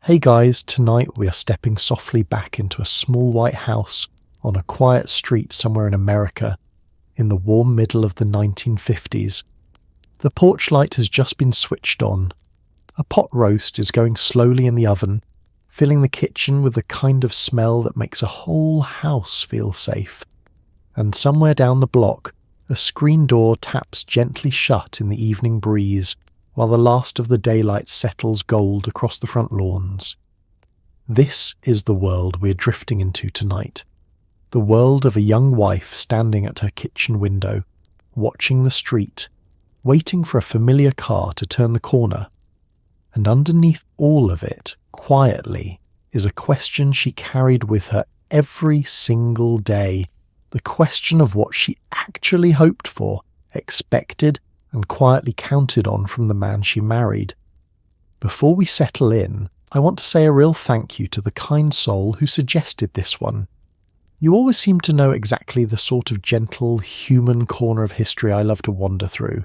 Hey guys, tonight we are stepping softly back into a small white house on a quiet street somewhere in America in the warm middle of the 1950s. The porch light has just been switched on. A pot roast is going slowly in the oven, filling the kitchen with the kind of smell that makes a whole house feel safe. And somewhere down the block, a screen door taps gently shut in the evening breeze, while the last of the daylight settles gold across the front lawns. This is the world we're drifting into tonight. The world of a young wife standing at her kitchen window, watching the street, waiting for a familiar car to turn the corner. And underneath all of it, quietly, is a question she carried with her every single day. The question of what she actually hoped for, expected, and quietly counted on from the man she married. Before we settle in, I want to say a real thank you to the kind soul who suggested this one. You always seem to know exactly the sort of gentle, human corner of history I love to wander through.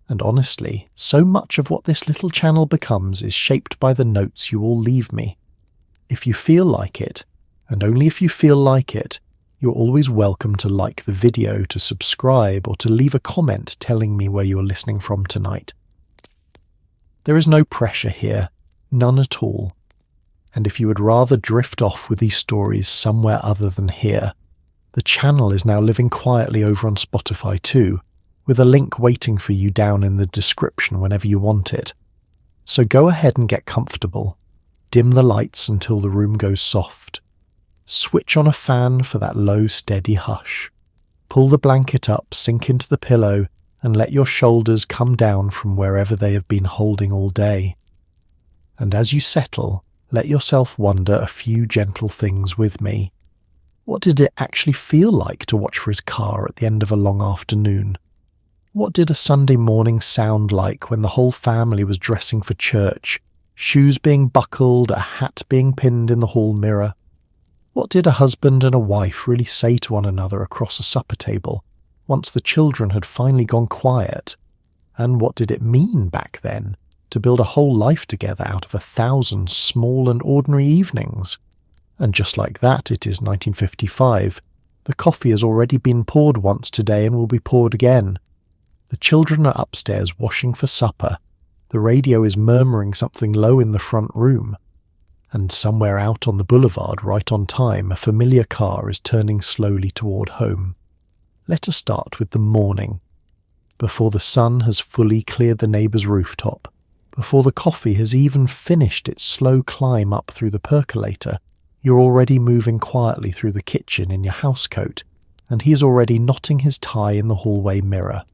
And honestly, so much of what this little channel becomes is shaped by the notes you all leave me. If you feel like it, and only if you feel like it, you're always welcome to like the video, to subscribe, or to leave a comment telling me where you're listening from tonight. There is no pressure here, none at all. And if you would rather drift off with these stories somewhere other than here, the channel is now living quietly over on Spotify too, with a link waiting for you down in the description whenever you want it. So go ahead and get comfortable. Dim the lights until the room goes soft. Switch on a fan for that low, steady hush. Pull the blanket up, sink into the pillow, and let your shoulders come down from wherever they have been holding all day. And as you settle, let yourself wonder a few gentle things with me. What did it actually feel like to watch for his car at the end of a long afternoon? What did a Sunday morning sound like when the whole family was dressing for church, shoes being buckled, a hat being pinned in the hall mirror? What did a husband and a wife really say to one another across a supper table, once the children had finally gone quiet? And what did it mean back then, to build a whole life together out of 1,000 small and ordinary evenings? And just like that, it is 1955. The coffee has already been poured once today and will be poured again. The children are upstairs washing for supper. The radio is murmuring something low in the front room. And somewhere out on the boulevard, right on time, a familiar car is turning slowly toward home. Let us start with the morning. Before the sun has fully cleared the neighbour's rooftop, before the coffee has even finished its slow climb up through the percolator, you're already moving quietly through the kitchen in your housecoat, and he is already knotting his tie in the hallway mirror.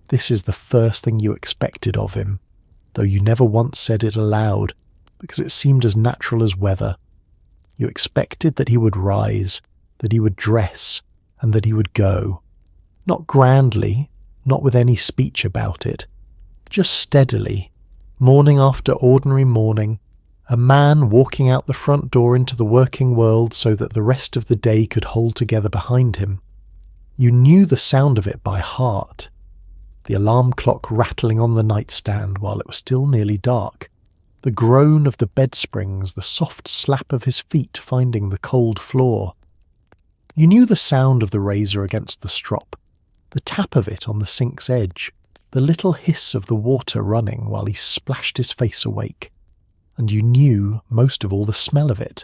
This is the first thing you expected of him, though you never once said it aloud, because it seemed as natural as weather. You expected that he would rise, that he would dress, and that he would go. Not grandly, not with any speech about it, just steadily, morning after ordinary morning, a man walking out the front door into the working world so that the rest of the day could hold together behind him. You knew the sound of it by heart. The alarm clock rattling on the nightstand while it was still nearly dark. The groan of the bed springs, the soft slap of his feet finding the cold floor. You knew the sound of the razor against the strop, the tap of it on the sink's edge, the little hiss of the water running while he splashed his face awake. And you knew, most of all, the smell of it,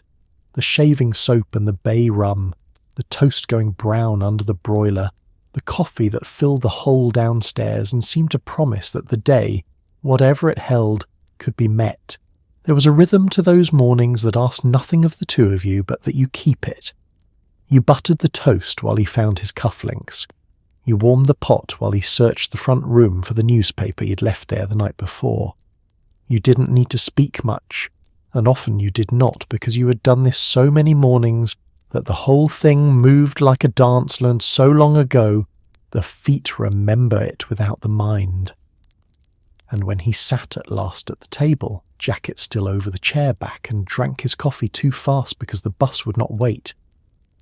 the shaving soap and the bay rum, the toast going brown under the broiler, the coffee that filled the hole downstairs and seemed to promise that the day, whatever it held, could be met. There was a rhythm to those mornings that asked nothing of the two of you but that you keep it. You buttered the toast while he found his cufflinks. You warmed the pot while he searched the front room for the newspaper he'd left there the night before. You didn't need to speak much, and often you did not because you had done this so many mornings that the whole thing moved like a dance learned so long ago, the feet remember it without the mind. And when he sat at last at the table, jacket still over the chair back, and drank his coffee too fast because the bus would not wait,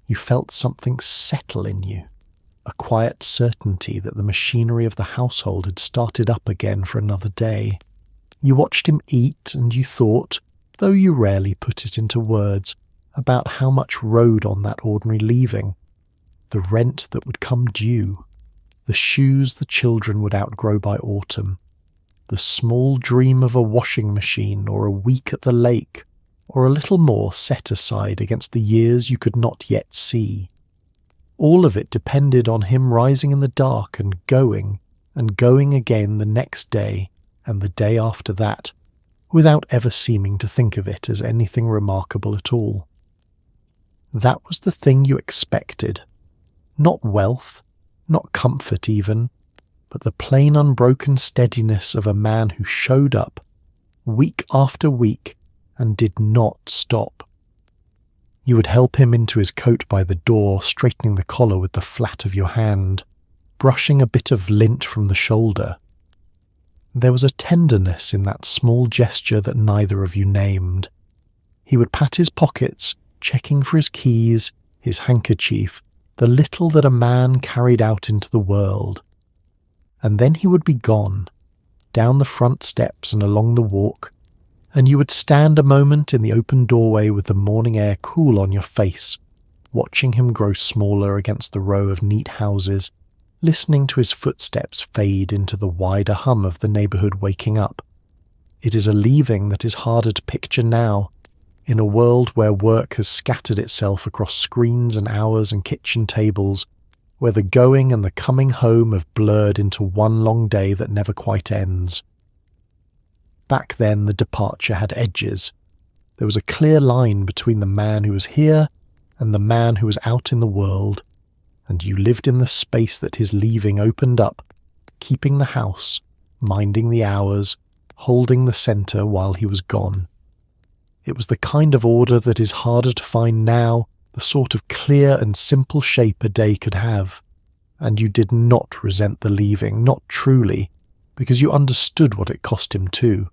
you felt something settle in you, a quiet certainty that the machinery of the household had started up again for another day. You watched him eat, and you thought, though you rarely put it into words, about how much rode on that ordinary leaving, the rent that would come due, the shoes the children would outgrow by autumn, the small dream of a washing machine or a week at the lake, or a little more set aside against the years you could not yet see. All of it depended on him rising in the dark and going again the next day and the day after that, without ever seeming to think of it as anything remarkable at all. That was the thing you expected. Not wealth, not comfort even, but the plain unbroken steadiness of a man who showed up, week after week, and did not stop. You would help him into his coat by the door, straightening the collar with the flat of your hand, brushing a bit of lint from the shoulder. There was a tenderness in that small gesture that neither of you named. He would pat his pockets, checking for his keys, his handkerchief, the little that a man carried out into the world. And then he would be gone, down the front steps and along the walk, and you would stand a moment in the open doorway with the morning air cool on your face, watching him grow smaller against the row of neat houses, listening to his footsteps fade into the wider hum of the neighbourhood waking up. It is a leaving that is harder to picture now, in a world where work has scattered itself across screens and hours and kitchen tables, where the going and the coming home have blurred into one long day that never quite ends. Back then the departure had edges. There was a clear line between the man who was here and the man who was out in the world, and you lived in the space that his leaving opened up, keeping the house, minding the hours, holding the centre while he was gone. It was the kind of order that is harder to find now, the sort of clear and simple shape a day could have, and you did not resent the leaving, not truly, because you understood what it cost him too.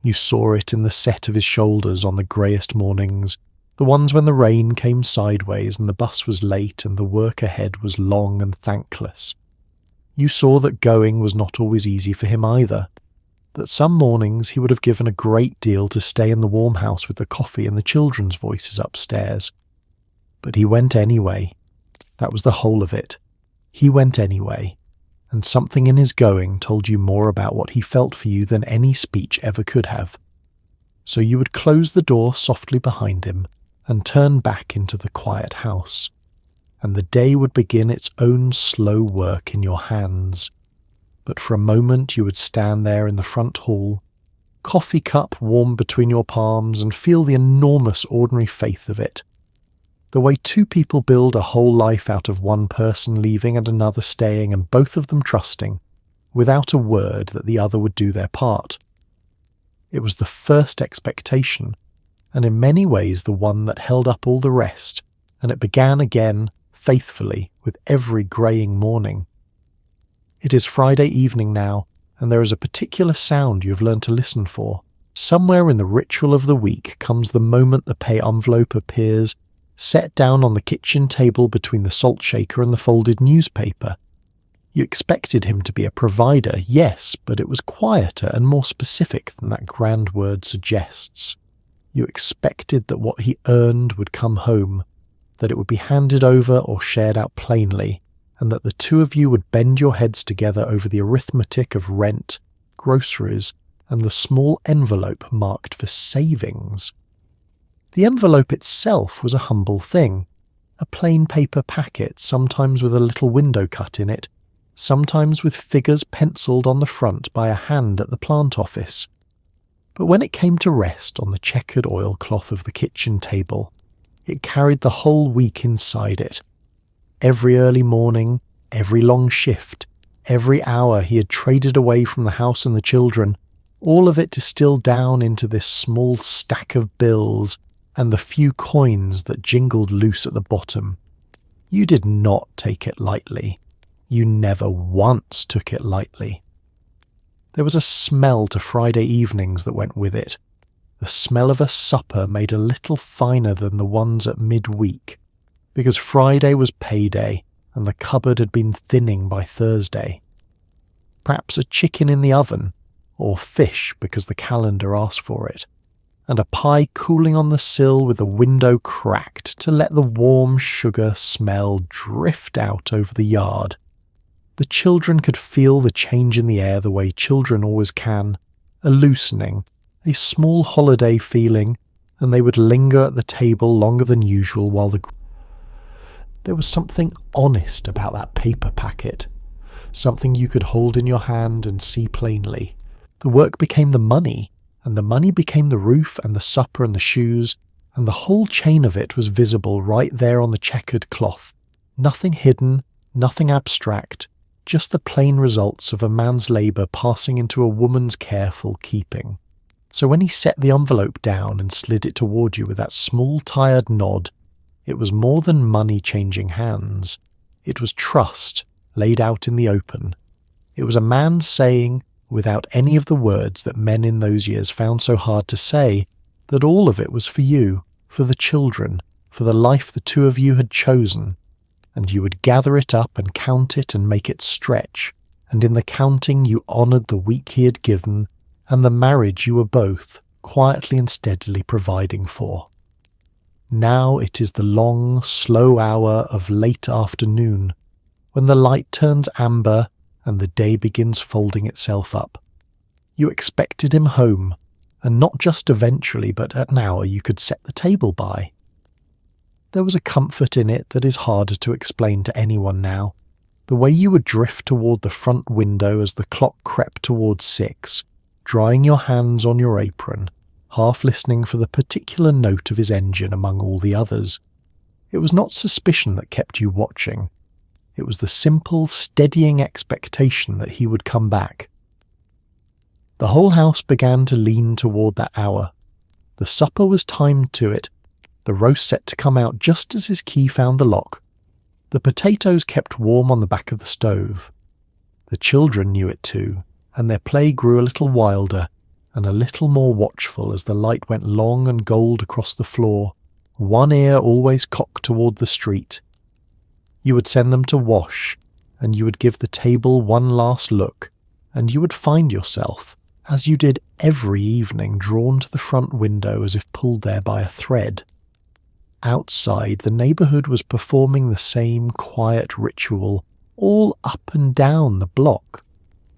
You saw it in the set of his shoulders on the greyest mornings, the ones when the rain came sideways and the bus was late and the work ahead was long and thankless. You saw that going was not always easy for him either, that some mornings he would have given a great deal to stay in the warm house with the coffee and the children's voices upstairs. But he went anyway. That was the whole of it. He went anyway, and something in his going told you more about what he felt for you than any speech ever could have. So you would close the door softly behind him and turn back into the quiet house, and the day would begin its own slow work in your hands. But for a moment you would stand there in the front hall, coffee cup warm between your palms, and feel the enormous ordinary faith of it. The way two people build a whole life out of one person leaving and another staying, and both of them trusting, without a word, that the other would do their part. It was the first expectation, and in many ways the one that held up all the rest, and it began again, faithfully, with every greying morning. It is Friday evening now, and there is a particular sound you have learned to listen for. Somewhere in the ritual of the week comes the moment the pay envelope appears, set down on the kitchen table between the salt shaker and the folded newspaper. You expected him to be a provider, yes, but it was quieter and more specific than that grand word suggests. You expected that what he earned would come home, that it would be handed over or shared out plainly, and that the two of you would bend your heads together over the arithmetic of rent, groceries, and the small envelope marked for savings. The envelope itself was a humble thing, a plain paper packet, sometimes with a little window cut in it, sometimes with figures penciled on the front by a hand at the plant office. But when it came to rest on the checkered oilcloth of the kitchen table, it carried the whole week inside it. Every early morning, every long shift, every hour he had traded away from the house and the children, all of it distilled down into this small stack of bills and the few coins that jingled loose at the bottom. You did not take it lightly. You never once took it lightly. There was a smell to Friday evenings that went with it, the smell of a supper made a little finer than the ones at midweek, because Friday was payday and the cupboard had been thinning by Thursday. Perhaps a chicken in the oven, or fish because the calendar asked for it, and a pie cooling on the sill with the window cracked to let the warm sugar smell drift out over the yard. The children could feel the change in the air the way children always can, a loosening, a small holiday feeling, and they would linger at the table longer than usual while There was something honest about that paper packet, something you could hold in your hand and see plainly. The work became the money, and the money became the roof and the supper and the shoes, and the whole chain of it was visible right there on the checkered cloth. Nothing hidden, nothing abstract, just the plain results of a man's labour passing into a woman's careful keeping. So when he set the envelope down and slid it toward you with that small tired nod, it was more than money changing hands. It was trust laid out in the open. It was a man saying, without any of the words that men in those years found so hard to say, that all of it was for you, for the children, for the life the two of you had chosen, and you would gather it up and count it and make it stretch, and in the counting you honoured the week he had given, and the marriage you were both quietly and steadily providing for. Now it is the long, slow hour of late afternoon, when the light turns amber and the day begins folding itself up. You expected him home, and not just eventually, but at an hour you could set the table by. There was a comfort in it that is harder to explain to anyone now. The way you would drift toward the front window as the clock crept towards 6, drying your hands on your apron, half listening for the particular note of his engine among all the others. It was not suspicion that kept you watching. It was the simple, steadying expectation that he would come back. The whole house began to lean toward that hour. The supper was timed to it, the roast set to come out just as his key found the lock. The potatoes kept warm on the back of the stove. The children knew it too, and their play grew a little wilder and a little more watchful as the light went long and gold across the floor, one ear always cocked toward the street. You would send them to wash, and you would give the table one last look, and you would find yourself, as you did every evening, drawn to the front window as if pulled there by a thread. Outside, the neighbourhood was performing the same quiet ritual, all up and down the block.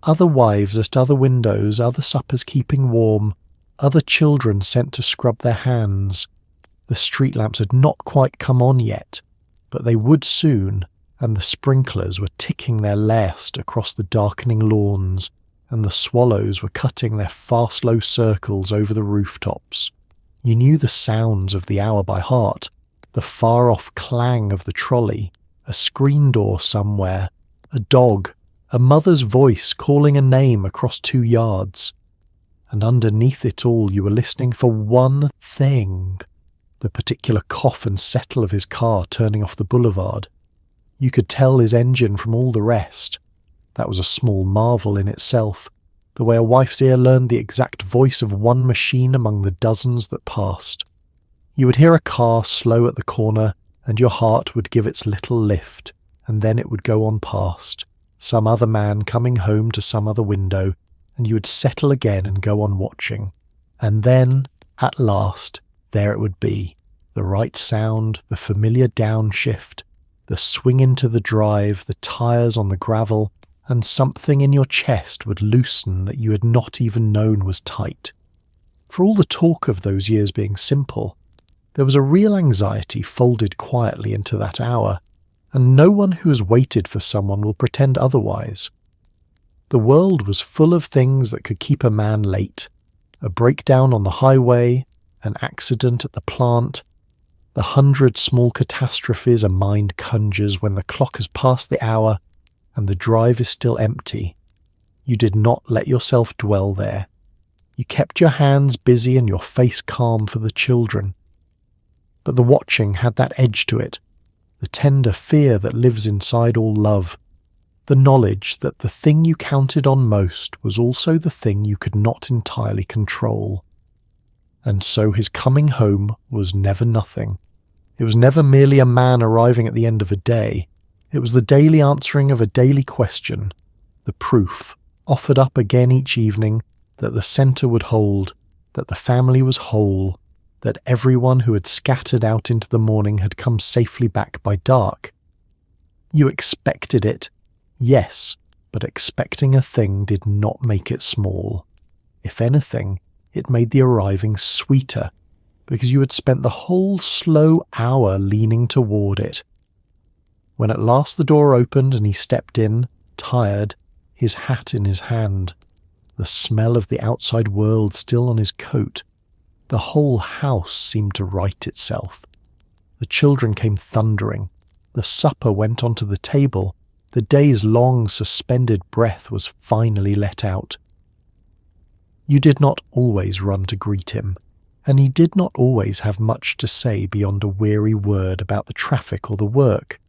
Other wives at other windows, other suppers keeping warm, other children sent to scrub their hands. The street lamps had not quite come on yet, but they would soon, and the sprinklers were ticking their last across the darkening lawns, and the swallows were cutting their fast low circles over the rooftops. You knew the sounds of the hour by heart, the far-off clang of the trolley, a screen door somewhere, a dog, a mother's voice calling a name across 2 yards. And underneath it all you were listening for one thing, the particular cough and settle of his car turning off the boulevard. You could tell his engine from all the rest. That was a small marvel in itself, the way a wife's ear learned the exact voice of one machine among the dozens that passed. You would hear a car slow at the corner, and your heart would give its little lift, and then it would go on past, some other man coming home to some other window, and you would settle again and go on watching. And then, at last, there it would be, the right sound, the familiar downshift, the swing into the drive, the tyres on the gravel, and something in your chest would loosen that you had not even known was tight. For all the talk of those years being simple, there was a real anxiety folded quietly into that hour, and no one who has waited for someone will pretend otherwise. The world was full of things that could keep a man late, a breakdown on the highway, an accident at the plant, the 100 small catastrophes a mind conjures when the clock has passed the hour and the drive is still empty. You did not let yourself dwell there. You kept your hands busy and your face calm for the children. But the watching had that edge to it, the tender fear that lives inside all love, the knowledge that the thing you counted on most was also the thing you could not entirely control. And so his coming home was never nothing. It was never merely a man arriving at the end of a day. It was the daily answering of a daily question, the proof, offered up again each evening, that the centre would hold, that the family was whole, that everyone who had scattered out into the morning had come safely back by dark. You expected it, yes, but expecting a thing did not make it small. If anything, it made the arriving sweeter, because you had spent the whole slow hour leaning toward it. When at last the door opened and he stepped in, tired, his hat in his hand, the smell of the outside world still on his coat, the whole house seemed to right itself. The children came thundering. The supper went onto the table. The day's long suspended breath was finally let out. You did not always run to greet him, and he did not always have much to say beyond a weary word about the traffic or the work.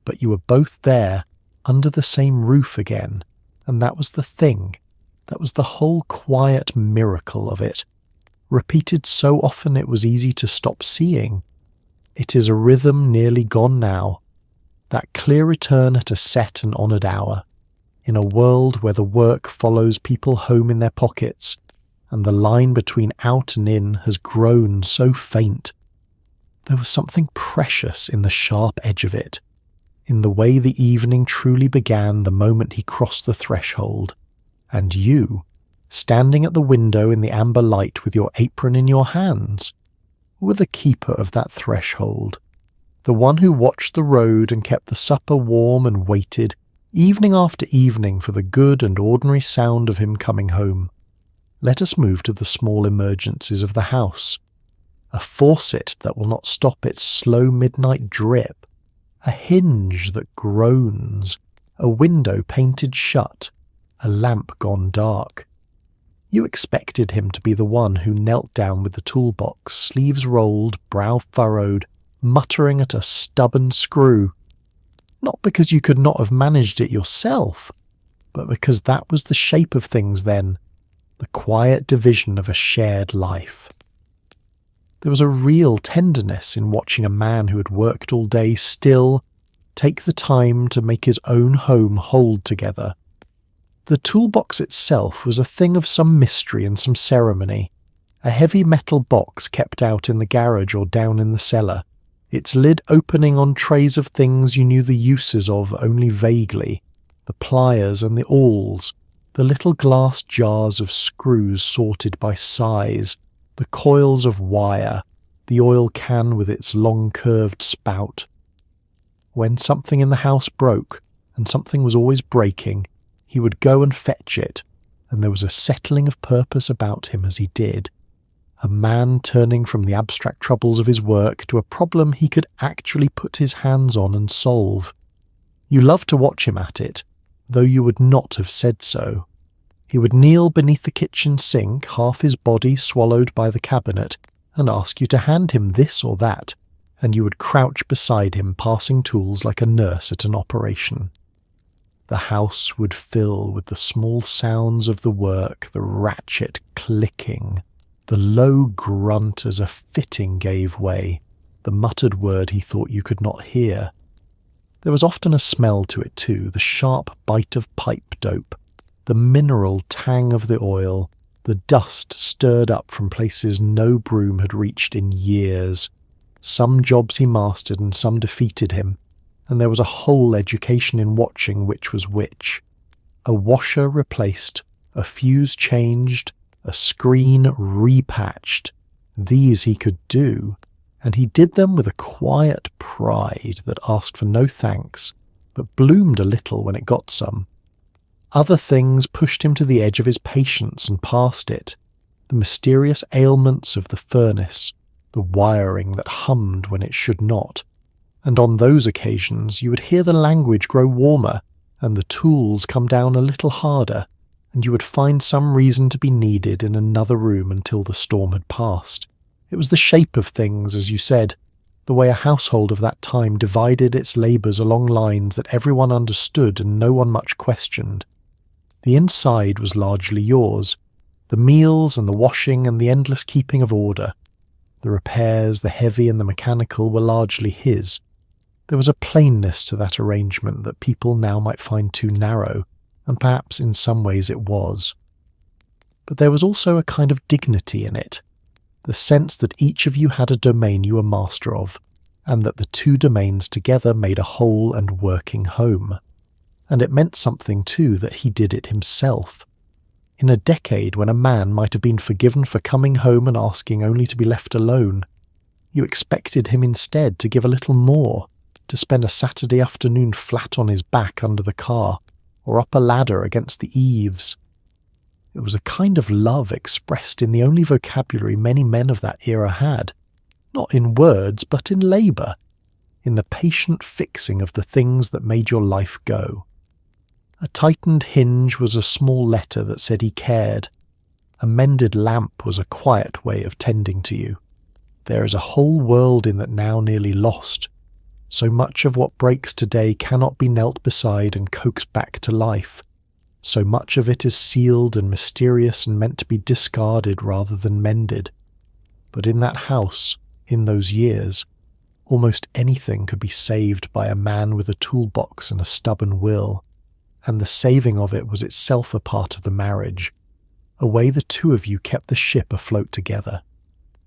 But you were both there, under the same roof again, and that was the thing. That was the whole quiet miracle of it. Repeated so often it was easy to stop seeing. It is a rhythm nearly gone now, that clear return at a set and honoured hour, in a world where the work follows people home in their pockets, and the line between out and in has grown so faint. There was something precious in the sharp edge of it, in the way the evening truly began the moment he crossed the threshold, and you, standing at the window in the amber light with your apron in your hands, were the keeper of that threshold, the one who watched the road and kept the supper warm and waited, evening after evening, for the good and ordinary sound of him coming home. Let us move to the small emergencies of the house. A faucet that will not stop its slow midnight drip, a hinge that groans, a window painted shut, a lamp gone dark. You expected him to be the one who knelt down with the toolbox, sleeves rolled, brow furrowed, muttering at a stubborn screw. Not because you could not have managed it yourself, but because that was the shape of things then, the quiet division of a shared life. There was a real tenderness in watching a man who had worked all day still take the time to make his own home hold together. The toolbox itself was a thing of some mystery and some ceremony, a heavy metal box kept out in the garage or down in the cellar, its lid opening on trays of things you knew the uses of only vaguely, the pliers and the awls, the little glass jars of screws sorted by size, the coils of wire, the oil can with its long curved spout. When something in the house broke, and something was always breaking, he would go and fetch it, and there was a settling of purpose about him as he did, a man turning from the abstract troubles of his work to a problem he could actually put his hands on and solve. You loved to watch him at it, though you would not have said so. He would kneel beneath the kitchen sink, half his body swallowed by the cabinet, and ask you to hand him this or that, and you would crouch beside him passing tools like a nurse at an operation. The house would fill with the small sounds of the work, the ratchet clicking, the low grunt as a fitting gave way, the muttered word he thought you could not hear. There was often a smell to it too, the sharp bite of pipe dope, the mineral tang of the oil, the dust stirred up from places no broom had reached in years. Some jobs he mastered and some defeated him, and there was a whole education in watching which was which. A washer replaced, a fuse changed, a screen repatched. These he could do, and he did them with a quiet pride that asked for no thanks, but bloomed a little when it got some. Other things pushed him to the edge of his patience and past it, the mysterious ailments of the furnace, the wiring that hummed when it should not, and on those occasions you would hear the language grow warmer and the tools come down a little harder, and you would find some reason to be needed in another room until the storm had passed. It was the shape of things, as you said, the way a household of that time divided its labours along lines that everyone understood and no one much questioned. The inside was largely yours, the meals and the washing and the endless keeping of order. The repairs, the heavy and the mechanical, were largely his. There was a plainness to that arrangement that people now might find too narrow, and perhaps in some ways it was. But there was also a kind of dignity in it, the sense that each of you had a domain you were master of, and that the two domains together made a whole and working home. And it meant something too that he did it himself. In a decade when a man might have been forgiven for coming home and asking only to be left alone, you expected him instead to give a little more, to spend a Saturday afternoon flat on his back under the car, or up a ladder against the eaves. It was a kind of love expressed in the only vocabulary many men of that era had, not in words but in labour, in the patient fixing of the things that made your life go. A tightened hinge was a small letter that said he cared. A mended lamp was a quiet way of tending to you. There is a whole world in that now nearly lost. So much of what breaks today cannot be knelt beside and coaxed back to life. So much of it is sealed and mysterious and meant to be discarded rather than mended. But in that house, in those years, almost anything could be saved by a man with a toolbox and a stubborn will, and the saving of it was itself a part of the marriage, a way the two of you kept the ship afloat together.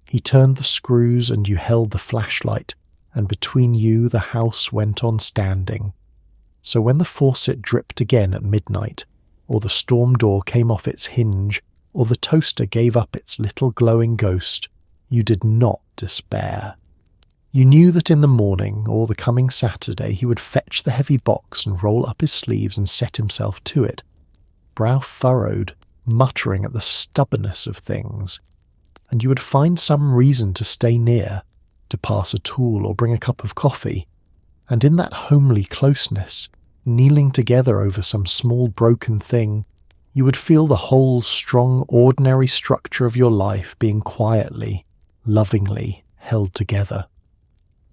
He turned the screws and you held the flashlight, and between you the house went on standing. So when the faucet dripped again at midnight, or the storm door came off its hinge, or the toaster gave up its little glowing ghost, you did not despair. You knew that in the morning, or the coming Saturday, he would fetch the heavy box and roll up his sleeves and set himself to it, brow furrowed, muttering at the stubbornness of things, and you would find some reason to stay near, to pass a tool or bring a cup of coffee, and in that homely closeness, kneeling together over some small broken thing, you would feel the whole strong ordinary structure of your life being quietly, lovingly held together.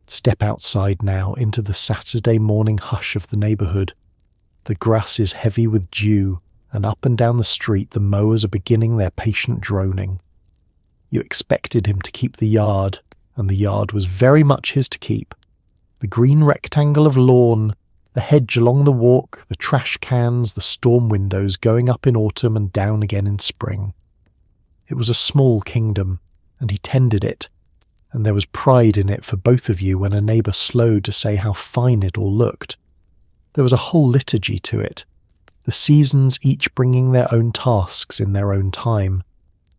Step outside now into the Saturday morning hush of the neighbourhood. The grass is heavy with dew, and up and down the street the mowers are beginning their patient droning. You expected him to keep the yard, and the yard was very much his to keep. The green rectangle of lawn, the hedge along the walk, the trash cans, the storm windows going up in autumn and down again in spring. It was a small kingdom, and he tended it, and there was pride in it for both of you when a neighbour slowed to say how fine it all looked. There was a whole liturgy to it, the seasons each bringing their own tasks in their own time.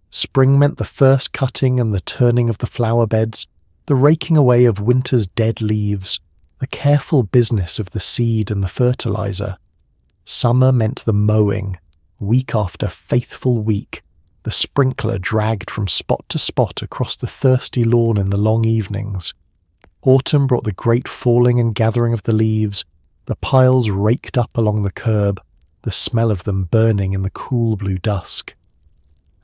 Spring meant the first cutting and the turning of the flower beds, the raking away of winter's dead leaves, the careful business of the seed and the fertilizer. Summer meant the mowing, week after faithful week, the sprinkler dragged from spot to spot across the thirsty lawn in the long evenings. Autumn brought the great falling and gathering of the leaves, the piles raked up along the curb, the smell of them burning in the cool blue dusk.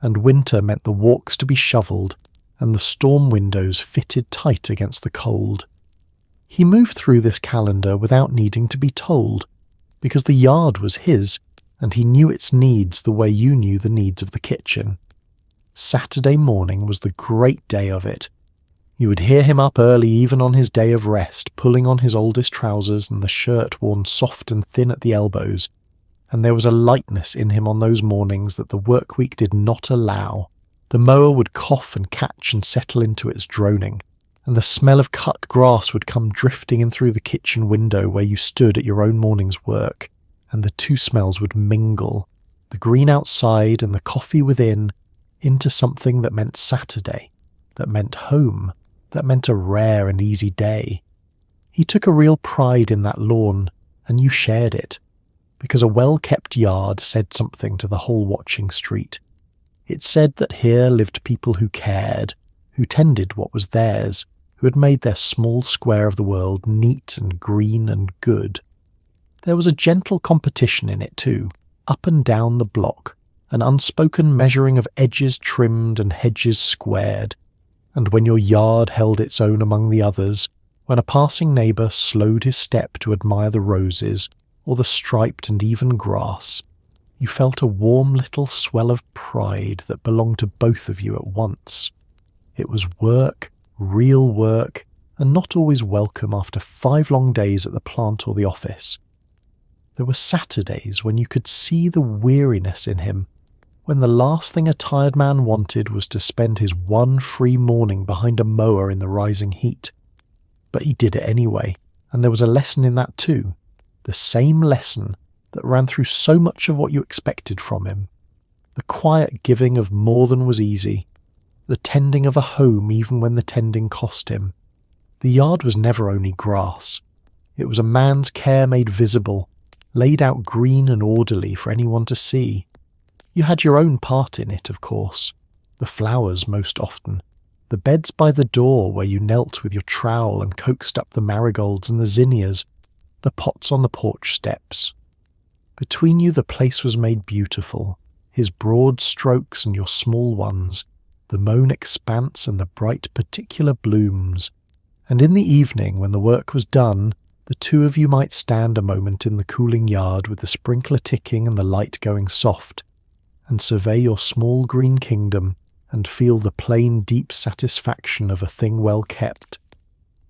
And winter meant the walks to be shovelled, and the storm windows fitted tight against the cold. He moved through this calendar without needing to be told, because the yard was his, and he knew its needs the way you knew the needs of the kitchen. Saturday morning was the great day of it. You would hear him up early even on his day of rest, pulling on his oldest trousers and the shirt worn soft and thin at the elbows, and there was a lightness in him on those mornings that the work week did not allow. The mower would cough and catch and settle into its droning, and the smell of cut grass would come drifting in through the kitchen window where you stood at your own morning's work, and the two smells would mingle, the green outside and the coffee within, into something that meant Saturday, that meant home, that meant a rare and easy day. He took a real pride in that lawn, and you shared it, because a well-kept yard said something to the whole watching street. It said that here lived people who cared, who tended what was theirs, who had made their small square of the world neat and green and good. There was a gentle competition in it too, up and down the block, an unspoken measuring of edges trimmed and hedges squared, and when your yard held its own among the others, when a passing neighbour slowed his step to admire the roses, or the striped and even grass, you felt a warm little swell of pride that belonged to both of you at once. It was work, real work, and not always welcome after 5 long days at the plant or the office. There were Saturdays when you could see the weariness in him, when the last thing a tired man wanted was to spend his one free morning behind a mower in the rising heat. But he did it anyway, and there was a lesson in that too, the same lesson that ran through so much of what you expected from him. The quiet giving of more than was easy, the tending of a home even when the tending cost him. The yard was never only grass. It was a man's care made visible, laid out green and orderly for anyone to see. You had your own part in it, of course. The flowers most often. The beds by the door where you knelt with your trowel and coaxed up the marigolds and the zinnias. The pots on the porch steps. Between you the place was made beautiful, his broad strokes and your small ones, the mown expanse and the bright particular blooms. And in the evening, when the work was done, the two of you might stand a moment in the cooling yard with the sprinkler ticking and the light going soft, and survey your small green kingdom and feel the plain deep satisfaction of a thing well kept.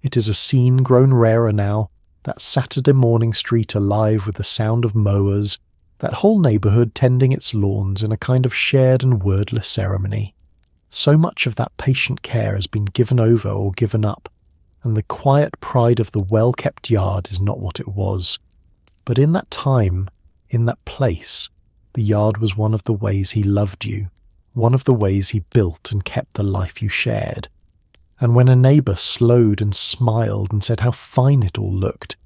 It is a scene grown rarer now, that Saturday morning street alive with the sound of mowers, that whole neighbourhood tending its lawns in a kind of shared and wordless ceremony. So much of that patient care has been given over or given up, and the quiet pride of the well-kept yard is not what it was. But in that time, in that place, the yard was one of the ways he loved you, one of the ways he built and kept the life you shared. And when a neighbour slowed and smiled and said how fine it all looked,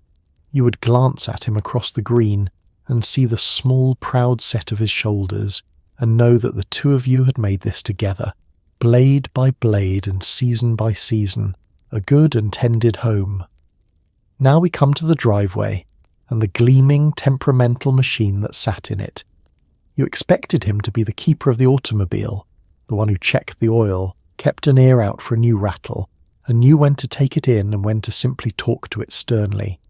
you would glance at him across the green and see the small proud set of his shoulders and know that the two of you had made this together, blade by blade and season by season, a good and tended home. Now we come to the driveway and the gleaming, temperamental machine that sat in it. You expected him to be the keeper of the automobile, the one who checked the oil, kept an ear out for a new rattle, and knew when to take it in and when to simply talk to it sternly.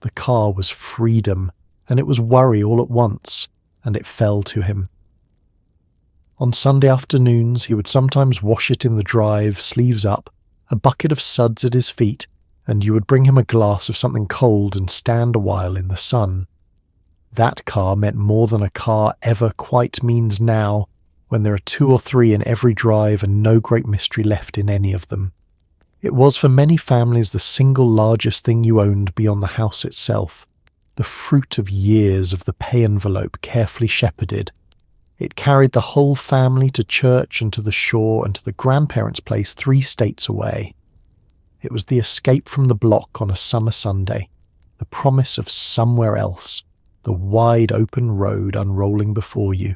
The car was freedom, and it was worry all at once, and it fell to him. On Sunday afternoons he would sometimes wash it in the drive, sleeves up, a bucket of suds at his feet, and you would bring him a glass of something cold and stand a while in the sun. That car meant more than a car ever quite means now, when there are 2 or 3 in every drive and no great mystery left in any of them. It was for many families the single largest thing you owned beyond the house itself, the fruit of years of the pay envelope carefully shepherded. It carried the whole family to church and to the shore and to the grandparents' place 3 states away. It was the escape from the block on a summer Sunday, the promise of somewhere else, the wide open road unrolling before you.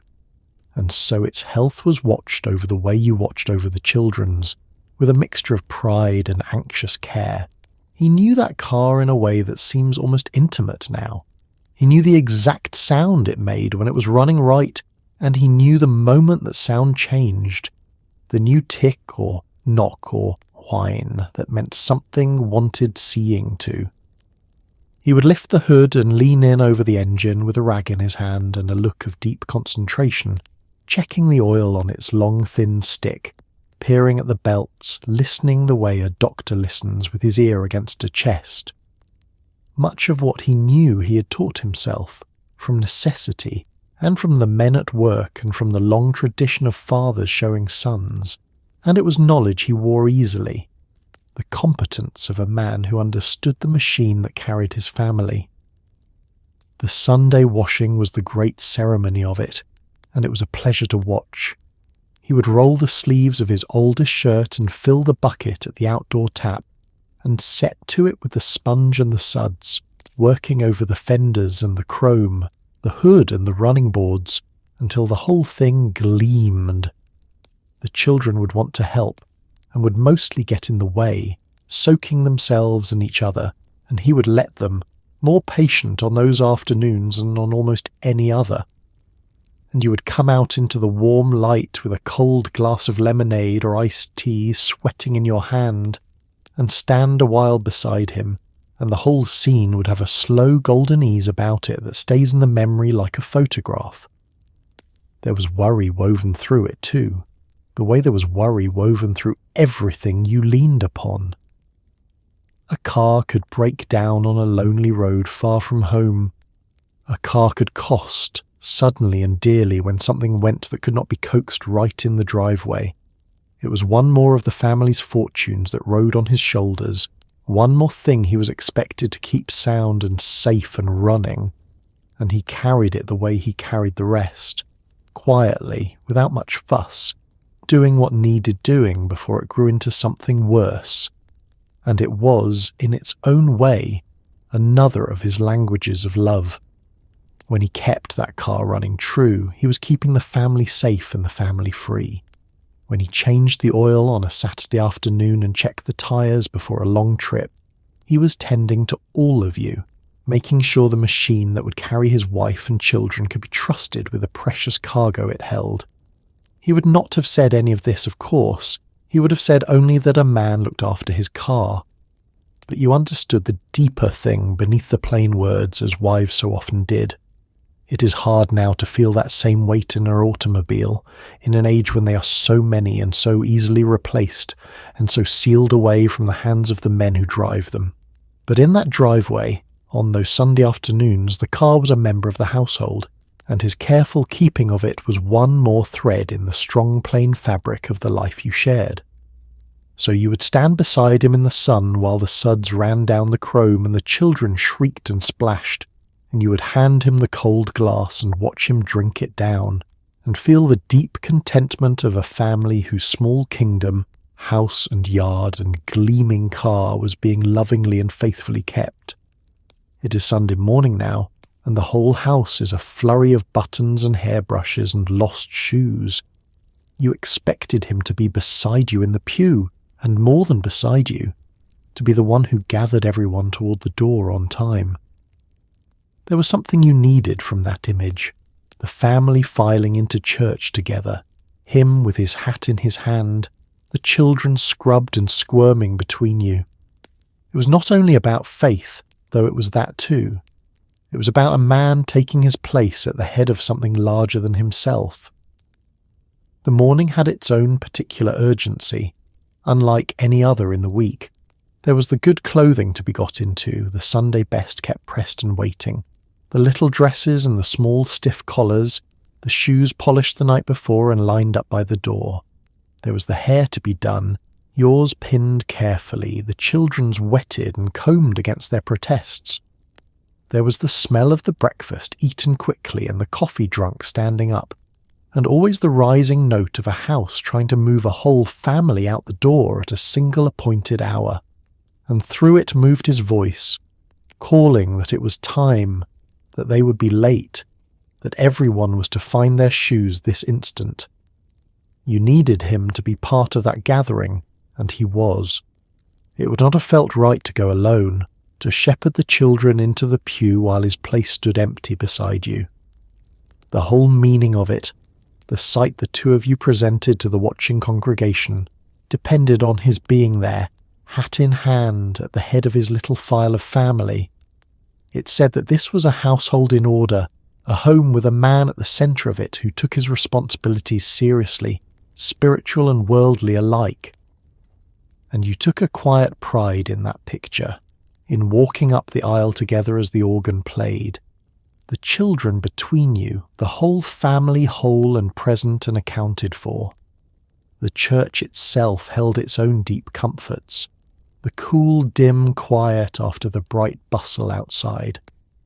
And so its health was watched over the way you watched over the children's, with a mixture of pride and anxious care. He knew that car in a way that seems almost intimate now. He knew the exact sound it made when it was running right, and he knew the moment that sound changed, the new tick or knock or whine that meant something wanted seeing to. He would lift the hood and lean in over the engine with a rag in his hand and a look of deep concentration, checking the oil on its long thin stick, peering at the belts, listening the way a doctor listens with his ear against a chest. Much of what he knew he had taught himself, from necessity, and from the men at work and from the long tradition of fathers showing sons, and it was knowledge he wore easily, the competence of a man who understood the machine that carried his family. The Sunday washing was the great ceremony of it, and it was a pleasure to watch. He would roll the sleeves of his oldest shirt and fill the bucket at the outdoor tap, and set to it with the sponge and the suds, working over the fenders and the chrome, the hood and the running boards, until the whole thing gleamed. The children would want to help, and would mostly get in the way, soaking themselves and each other, and he would let them, more patient on those afternoons than on almost any other. And you would come out into the warm light with a cold glass of lemonade or iced tea sweating in your hand, and stand a while beside him, and the whole scene would have a slow golden ease about it that stays in the memory like a photograph. There was worry woven through it too, the way there was worry woven through everything you leaned upon. A car could break down on a lonely road far from home. A car could cost, suddenly and dearly when something went that could not be coaxed right in the driveway. It was one more of the family's fortunes that rode on his shoulders, one more thing he was expected to keep sound and safe and running, and he carried it the way he carried the rest, quietly, without much fuss, doing what needed doing before it grew into something worse. And it was, in its own way, another of his languages of love. When he kept that car running true, he was keeping the family safe and the family free. When he changed the oil on a Saturday afternoon and checked the tyres before a long trip, he was tending to all of you, making sure the machine that would carry his wife and children could be trusted with the precious cargo it held. He would not have said any of this, of course. He would have said only that a man looked after his car. But you understood the deeper thing beneath the plain words, as wives so often did. It is hard now to feel that same weight in an automobile, in an age when they are so many and so easily replaced, and so sealed away from the hands of the men who drive them. But in that driveway, on those Sunday afternoons, the car was a member of the household, and his careful keeping of it was one more thread in the strong plain fabric of the life you shared. So you would stand beside him in the sun while the suds ran down the chrome and the children shrieked and splashed, and you would hand him the cold glass and watch him drink it down, and feel the deep contentment of a family whose small kingdom, house and yard and gleaming car was being lovingly and faithfully kept. It is Sunday morning now, and the whole house is a flurry of buttons and hairbrushes and lost shoes. You expected him to be beside you in the pew, and more than beside you, to be the one who gathered everyone toward the door on time. There was something you needed from that image, the family filing into church together, him with his hat in his hand, the children scrubbed and squirming between you. It was not only about faith, though it was that too. It was about a man taking his place at the head of something larger than himself. The morning had its own particular urgency, unlike any other in the week. There was the good clothing to be got into, the Sunday best kept pressed and waiting, the little dresses and the small stiff collars, the shoes polished the night before and lined up by the door. There was the hair to be done, yours pinned carefully, the children's wetted and combed against their protests. There was the smell of the breakfast eaten quickly and the coffee drunk standing up, and always the rising note of a house trying to move a whole family out the door at a single appointed hour. And through it moved his voice, calling that it was time, that they would be late, that everyone was to find their shoes this instant. You needed him to be part of that gathering, and he was. It would not have felt right to go alone, to shepherd the children into the pew while his place stood empty beside you. The whole meaning of it, the sight the two of you presented to the watching congregation, depended on his being there, hat in hand, at the head of his little file of family. It said that this was a household in order, a home with a man at the centre of it who took his responsibilities seriously, spiritual and worldly alike. And you took a quiet pride in that picture, in walking up the aisle together as the organ played. The children between you, the whole family whole and present and accounted for. The church itself held its own deep comforts. The cool, dim quiet after the bright bustle outside,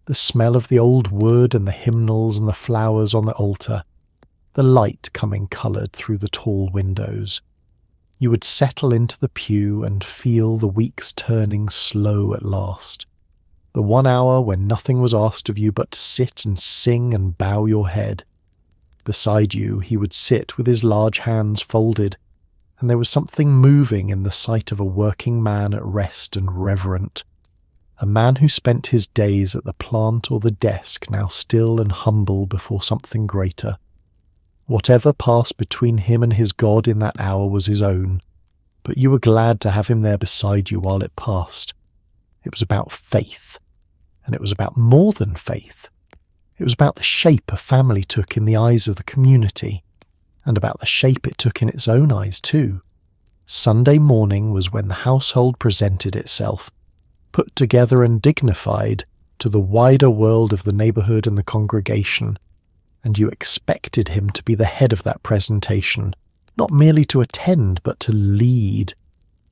the smell of the old wood and the hymnals and the flowers on the altar, the light coming coloured through the tall windows. You would settle into the pew and feel the weeks turning slow at last. The 1 hour when nothing was asked of you but to sit and sing and bow your head. Beside you he would sit with his large hands folded, and there was something moving in the sight of a working man at rest and reverent, a man who spent his days at the plant or the desk, now still and humble before something greater. Whatever passed between him and his God in that hour was his own, but you were glad to have him there beside you while it passed. It was about faith, and it was about more than faith. It was about the shape a family took in the eyes of the community, and about the shape it took in its own eyes too. Sunday morning was when the household presented itself, put together and dignified, to the wider world of the neighbourhood and the congregation, and you expected him to be the head of that presentation, not merely to attend, but to lead,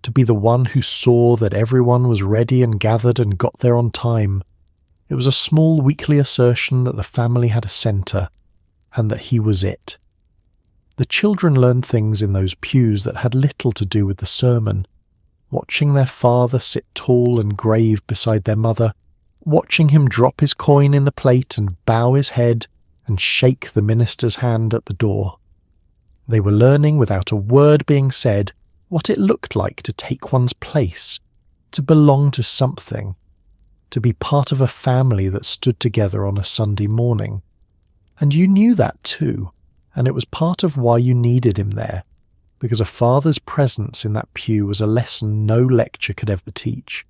to be the one who saw that everyone was ready and gathered and got there on time. It was a small weekly assertion that the family had a centre, and that he was it. The children learned things in those pews that had little to do with the sermon, watching their father sit tall and grave beside their mother, watching him drop his coin in the plate and bow his head and shake the minister's hand at the door. They were learning, without a word being said, what it looked like to take one's place, to belong to something, to be part of a family that stood together on a Sunday morning. And you knew that too, and it was part of why you needed him there, because a father's presence in that pew was a lesson no lecture could ever teach.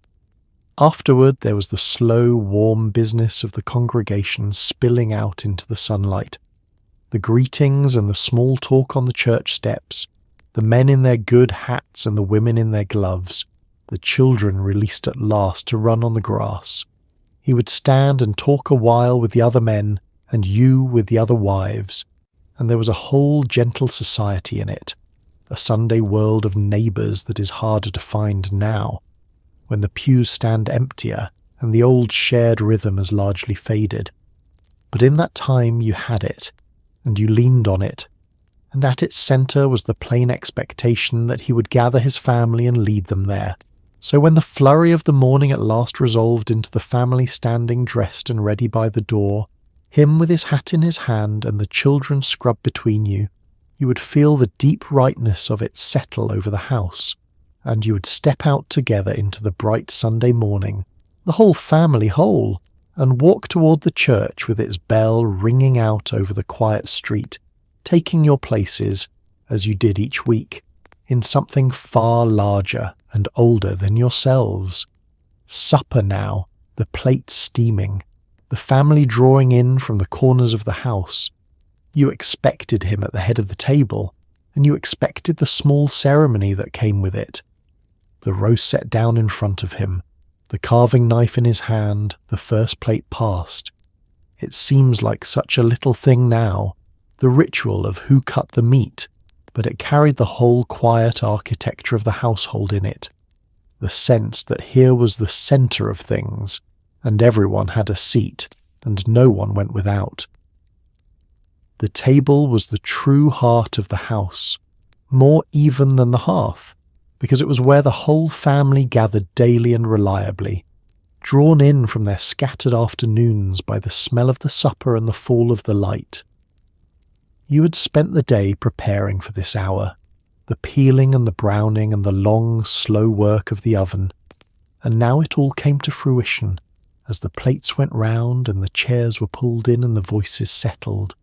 Afterward, there was the slow, warm business of the congregation spilling out into the sunlight. The greetings and the small talk on the church steps, the men in their good hats and the women in their gloves, the children released at last to run on the grass. He would stand and talk a while with the other men, and you with the other wives, and there was a whole gentle society in it, a Sunday world of neighbours that is harder to find now, when the pews stand emptier and the old shared rhythm has largely faded. But in that time you had it, and you leaned on it, and at its centre was the plain expectation that he would gather his family and lead them there. So when the flurry of the morning at last resolved into the family standing dressed and ready by the door, him with his hat in his hand and the children scrubbed between you, you would feel the deep rightness of it settle over the house, and you would step out together into the bright Sunday morning, the whole family whole, and walk toward the church with its bell ringing out over the quiet street, taking your places, as you did each week, in something far larger and older than yourselves. Supper now, the plates steaming, the family drawing in from the corners of the house. You expected him at the head of the table, and you expected the small ceremony that came with it. The roast set down in front of him, the carving knife in his hand, the first plate passed. It seems like such a little thing now, the ritual of who cut the meat, but it carried the whole quiet architecture of the household in it, the sense that here was the centre of things, and everyone had a seat, and no one went without. The table was the true heart of the house, more even than the hearth, because it was where the whole family gathered daily and reliably, drawn in from their scattered afternoons by the smell of the supper and the fall of the light. You had spent the day preparing for this hour, the peeling and the browning and the long, slow work of the oven, and now it all came to fruition as the plates went round and the chairs were pulled in and the voices settled.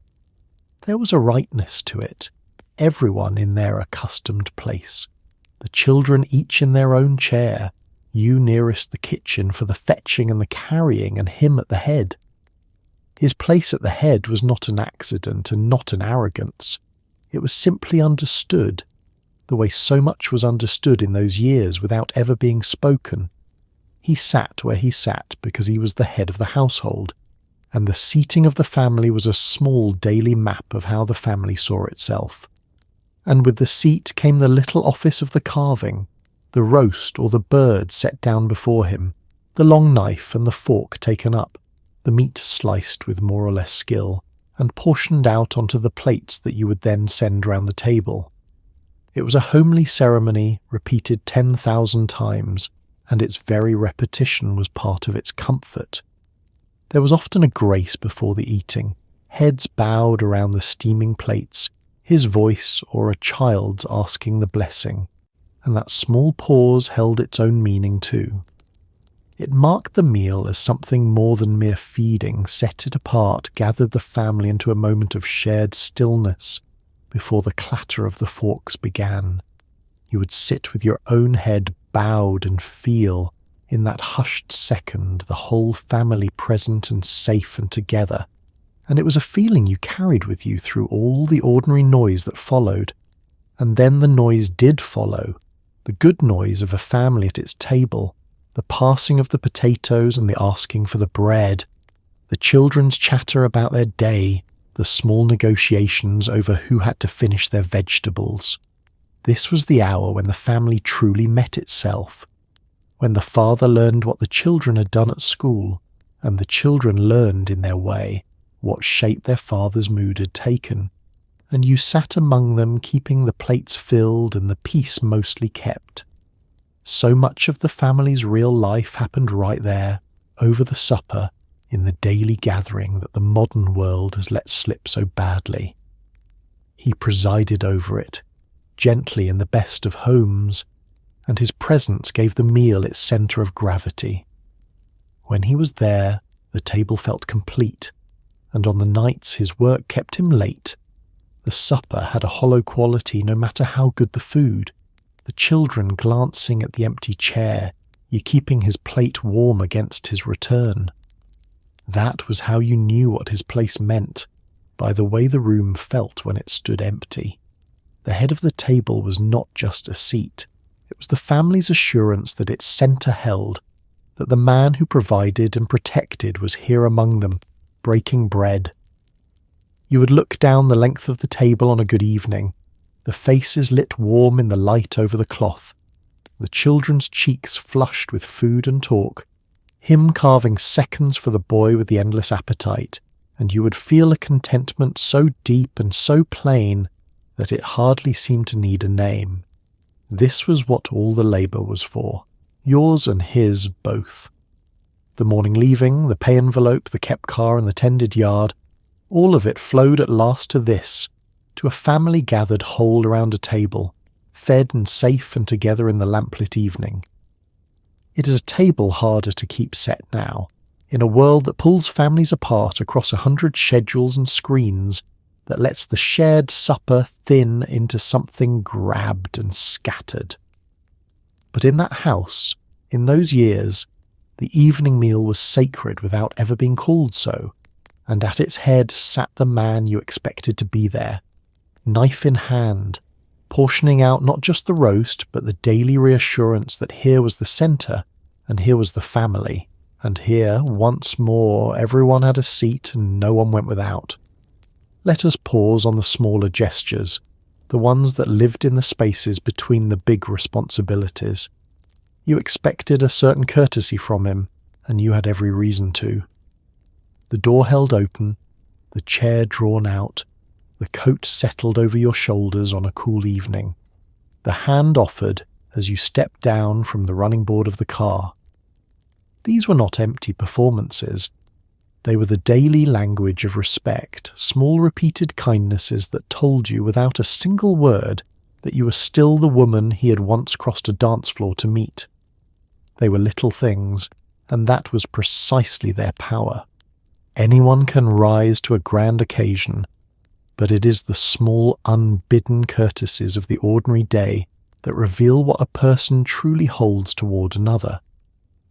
There was a rightness to it, everyone in their accustomed place, the children each in their own chair, you nearest the kitchen for the fetching and the carrying, and him at the head. His place at the head was not an accident and not an arrogance. It was simply understood, the way so much was understood in those years without ever being spoken. He sat where he sat because he was the head of the household, and the seating of the family was a small daily map of how the family saw itself. And with the seat came the little office of the carving, the roast or the bird set down before him, the long knife and the fork taken up, the meat sliced with more or less skill, and portioned out onto the plates that you would then send round the table. It was a homely ceremony repeated 10,000 times, and its very repetition was part of its comfort. There was often a grace before the eating, heads bowed around the steaming plates, his voice or a child's asking the blessing, and that small pause held its own meaning too. It marked the meal as something more than mere feeding, set it apart, gathered the family into a moment of shared stillness before the clatter of the forks began. You would sit with your own head bowed and feel, in that hushed second, the whole family present and safe and together, and it was a feeling you carried with you through all the ordinary noise that followed. And then the noise did follow, the good noise of a family at its table, the passing of the potatoes and the asking for the bread, the children's chatter about their day, the small negotiations over who had to finish their vegetables. This was the hour when the family truly met itself, when the father learned what the children had done at school, and the children learned in their way what shape their father's mood had taken, and you sat among them keeping the plates filled and the peace mostly kept. So much of the family's real life happened right there, over the supper, in the daily gathering that the modern world has let slip so badly. He presided over it, gently in the best of homes, and his presence gave the meal its centre of gravity. When he was there, the table felt complete, and on the nights his work kept him late, the supper had a hollow quality no matter how good the food, the children glancing at the empty chair, you keeping his plate warm against his return. That was how you knew what his place meant, by the way the room felt when it stood empty. The head of the table was not just a seat, it was the family's assurance that its centre held, that the man who provided and protected was here among them, breaking bread. You would look down the length of the table on a good evening, the faces lit warm in the light over the cloth, the children's cheeks flushed with food and talk, him carving seconds for the boy with the endless appetite, and you would feel a contentment so deep and so plain that it hardly seemed to need a name. This was what all the labour was for, yours and his both. The morning leaving, the pay envelope, the kept car and the tended yard, all of it flowed at last to this, to a family gathered whole around a table, fed and safe and together in the lamplit evening. It is a table harder to keep set now, in a world that pulls families apart across 100 schedules and screens, that lets the shared supper thin into something grabbed and scattered. But in that house, in those years, the evening meal was sacred without ever being called so, and at its head sat the man you expected to be there, knife in hand, portioning out not just the roast but the daily reassurance that here was the centre, and here was the family, and here, once more, everyone had a seat and no one went without. Let us pause on the smaller gestures, the ones that lived in the spaces between the big responsibilities. You expected a certain courtesy from him, and you had every reason to. The door held open, the chair drawn out, the coat settled over your shoulders on a cool evening, the hand offered as you stepped down from the running board of the car. These were not empty performances. They were the daily language of respect, small repeated kindnesses that told you without a single word that you were still the woman he had once crossed a dance floor to meet. They were little things, and that was precisely their power. Anyone can rise to a grand occasion, but it is the small unbidden courtesies of the ordinary day that reveal what a person truly holds toward another.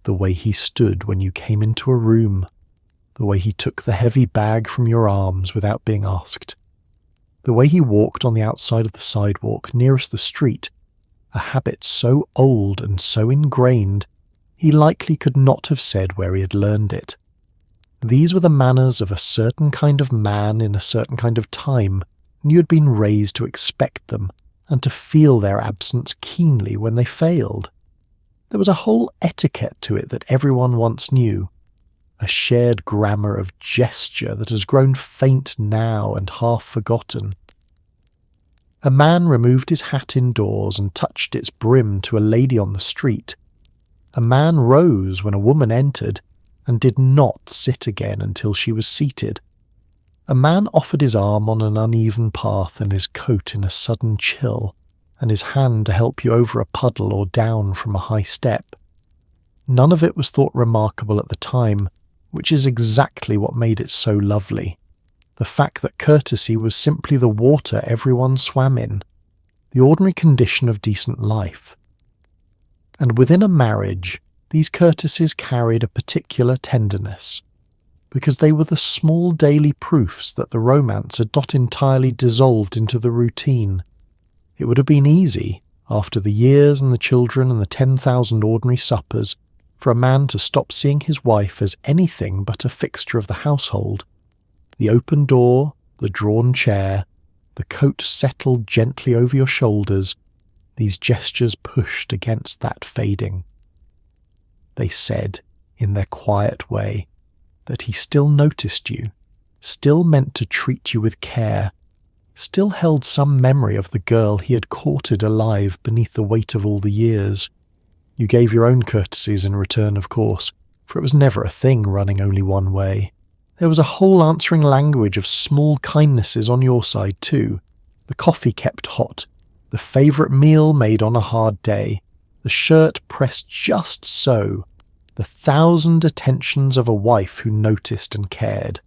The way he stood when you came into a room, the way he took the heavy bag from your arms without being asked, the way he walked on the outside of the sidewalk nearest the street, a habit so old and so ingrained he likely could not have said where he had learned it. These were the manners of a certain kind of man in a certain kind of time, and you had been raised to expect them and to feel their absence keenly when they failed. There was a whole etiquette to it that everyone once knew, a shared grammar of gesture that has grown faint now and half forgotten. A man removed his hat indoors and touched its brim to a lady on the street. A man rose when a woman entered and did not sit again until she was seated. A man offered his arm on an uneven path and his coat in a sudden chill, and his hand to help you over a puddle or down from a high step. None of it was thought remarkable at the time, which is exactly what made it so lovely. The fact that courtesy was simply the water everyone swam in, the ordinary condition of decent life. And within a marriage, these courtesies carried a particular tenderness, because they were the small daily proofs that the romance had not entirely dissolved into the routine. It would have been easy, after the years and the children and the 10,000 ordinary suppers, for a man to stop seeing his wife as anything but a fixture of the household. The open door, the drawn chair, the coat settled gently over your shoulders, these gestures pushed against that fading. They said, in their quiet way, that he still noticed you, still meant to treat you with care, still held some memory of the girl he had courted alive beneath the weight of all the years. You gave your own courtesies in return, of course, for it was never a thing running only one way. There was a whole answering language of small kindnesses on your side too. The coffee kept hot, the favourite meal made on a hard day, the shirt pressed just so, the 1,000 attentions of a wife who noticed and cared.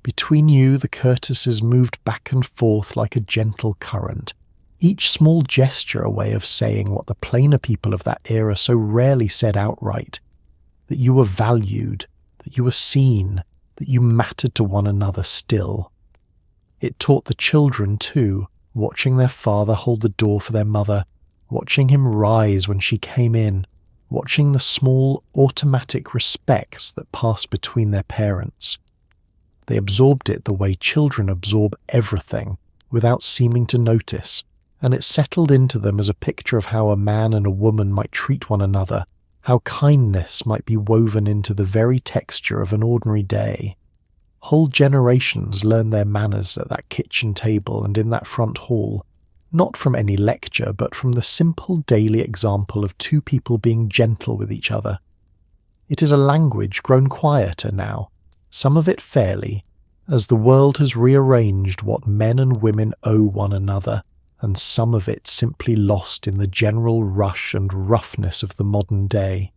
Between you the courtesies moved back and forth like a gentle current, each small gesture a way of saying what the plainer people of that era so rarely said outright, that you were valued, that you were seen, that you mattered to one another still. It taught the children, too, watching their father hold the door for their mother, watching him rise when she came in, watching the small, automatic respects that passed between their parents. They absorbed it the way children absorb everything, without seeming to notice, and it settled into them as a picture of how a man and a woman might treat one another, how kindness might be woven into the very texture of an ordinary day. Whole generations learned their manners at that kitchen table and in that front hall, not from any lecture, but from the simple daily example of two people being gentle with each other. It is a language grown quieter now, some of it fairly, as the world has rearranged what men and women owe one another, and some of it simply lost in the general rush and roughness of the modern day.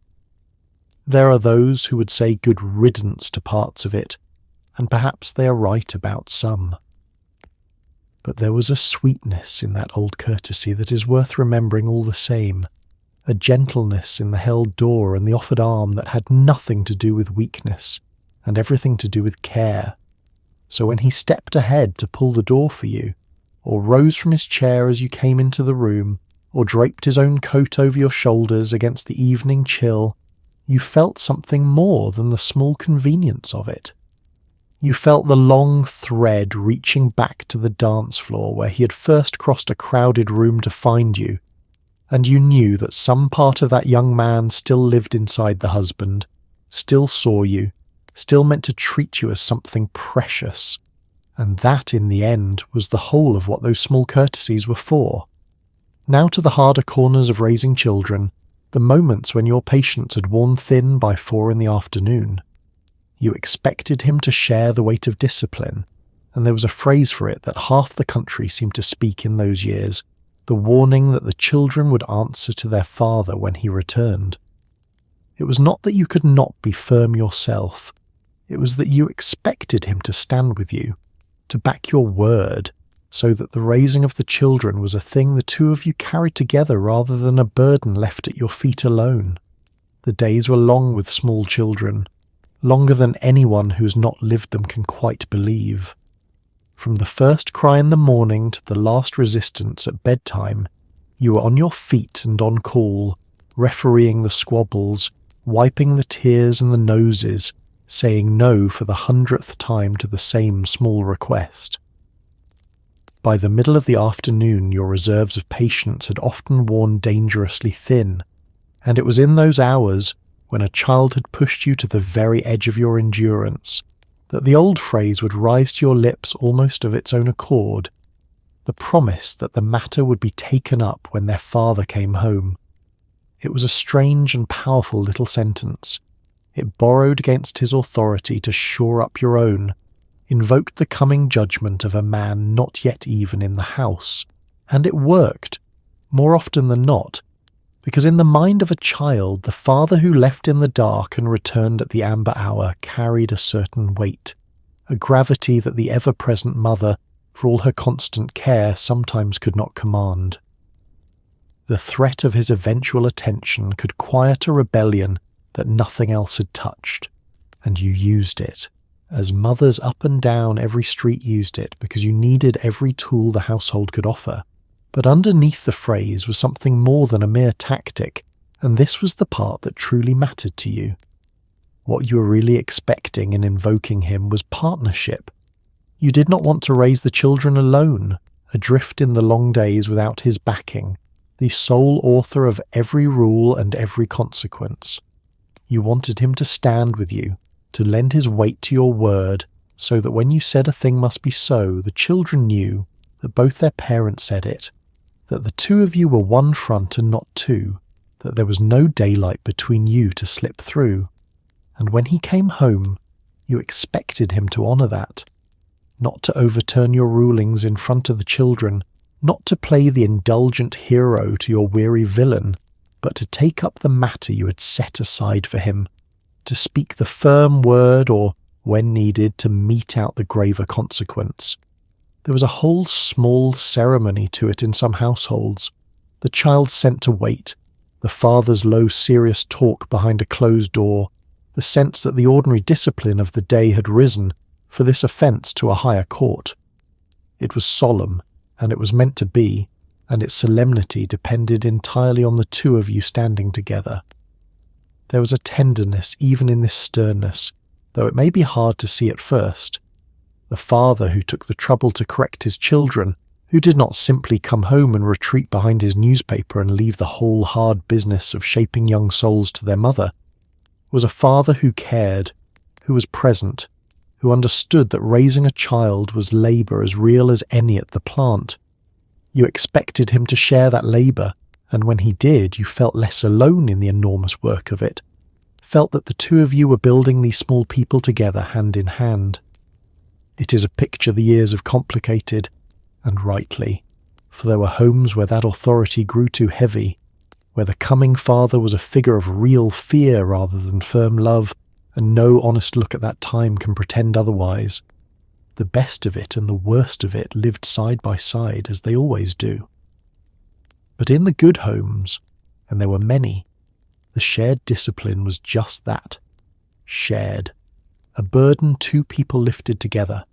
There are those who would say good riddance to parts of it, and perhaps they are right about some. But there was a sweetness in that old courtesy that is worth remembering all the same, a gentleness in the held door and the offered arm that had nothing to do with weakness, and everything to do with care. So when he stepped ahead to pull the door for you, or rose from his chair as you came into the room, or draped his own coat over your shoulders against the evening chill, you felt something more than the small convenience of it. You felt the long thread reaching back to the dance floor where he had first crossed a crowded room to find you, and you knew that some part of that young man still lived inside the husband, still saw you, still meant to treat you as something precious. And that, in the end, was the whole of what those small courtesies were for. Now to the harder corners of raising children, the moments when your patience had worn thin by 4 p.m. You expected him to share the weight of discipline, and there was a phrase for it that half the country seemed to speak in those years, the warning that the children would answer to their father when he returned. It was not that you could not be firm yourself, it was that you expected him to stand with you, to back your word, so that the raising of the children was a thing the two of you carried together rather than a burden left at your feet alone. The days were long with small children, longer than anyone who has not lived them can quite believe. From the first cry in the morning to the last resistance at bedtime, you were on your feet and on call, refereeing the squabbles, wiping the tears and the noses, saying no for the 100th time to the same small request. By the middle of the afternoon your reserves of patience had often worn dangerously thin, and it was in those hours, when a child had pushed you to the very edge of your endurance, that the old phrase would rise to your lips almost of its own accord, the promise that the matter would be taken up when their father came home. It was a strange and powerful little sentence. It borrowed against his authority to shore up your own, invoked the coming judgment of a man not yet even in the house, and it worked, more often than not, because in the mind of a child the father who left in the dark and returned at the amber hour carried a certain weight, a gravity that the ever-present mother, for all her constant care, sometimes could not command. The threat of his eventual attention could quiet a rebellion that nothing else had touched, and you used it, as mothers up and down every street used it, because you needed every tool the household could offer. But underneath the phrase was something more than a mere tactic, and this was the part that truly mattered to you. What you were really expecting in invoking him was partnership. You did not want to raise the children alone, adrift in the long days without his backing, the sole author of every rule and every consequence. You wanted him to stand with you, to lend his weight to your word, so that when you said a thing must be so, the children knew that both their parents said it, that the two of you were one front and not two, that there was no daylight between you to slip through. And when he came home, you expected him to honour that, not to overturn your rulings in front of the children, not to play the indulgent hero to your weary villain, but to take up the matter you had set aside for him, to speak the firm word or, when needed, to mete out the graver consequence. There was a whole small ceremony to it in some households. The child sent to wait, the father's low serious talk behind a closed door, the sense that the ordinary discipline of the day had risen for this offence to a higher court. It was solemn, and it was meant to be, and its solemnity depended entirely on the two of you standing together. There was a tenderness even in this sternness, though it may be hard to see at first. The father who took the trouble to correct his children, who did not simply come home and retreat behind his newspaper and leave the whole hard business of shaping young souls to their mother, was a father who cared, who was present, who understood that raising a child was labour as real as any at the plant. You expected him to share that labour, and when he did, you felt less alone in the enormous work of it, felt that the two of you were building these small people together hand in hand. It is a picture the years have complicated, and rightly, for there were homes where that authority grew too heavy, where the coming father was a figure of real fear rather than firm love, and no honest look at that time can pretend otherwise. The best of it and the worst of it lived side by side, as they always do. But in the good homes, and there were many, the shared discipline was just that, shared, a burden two people lifted together,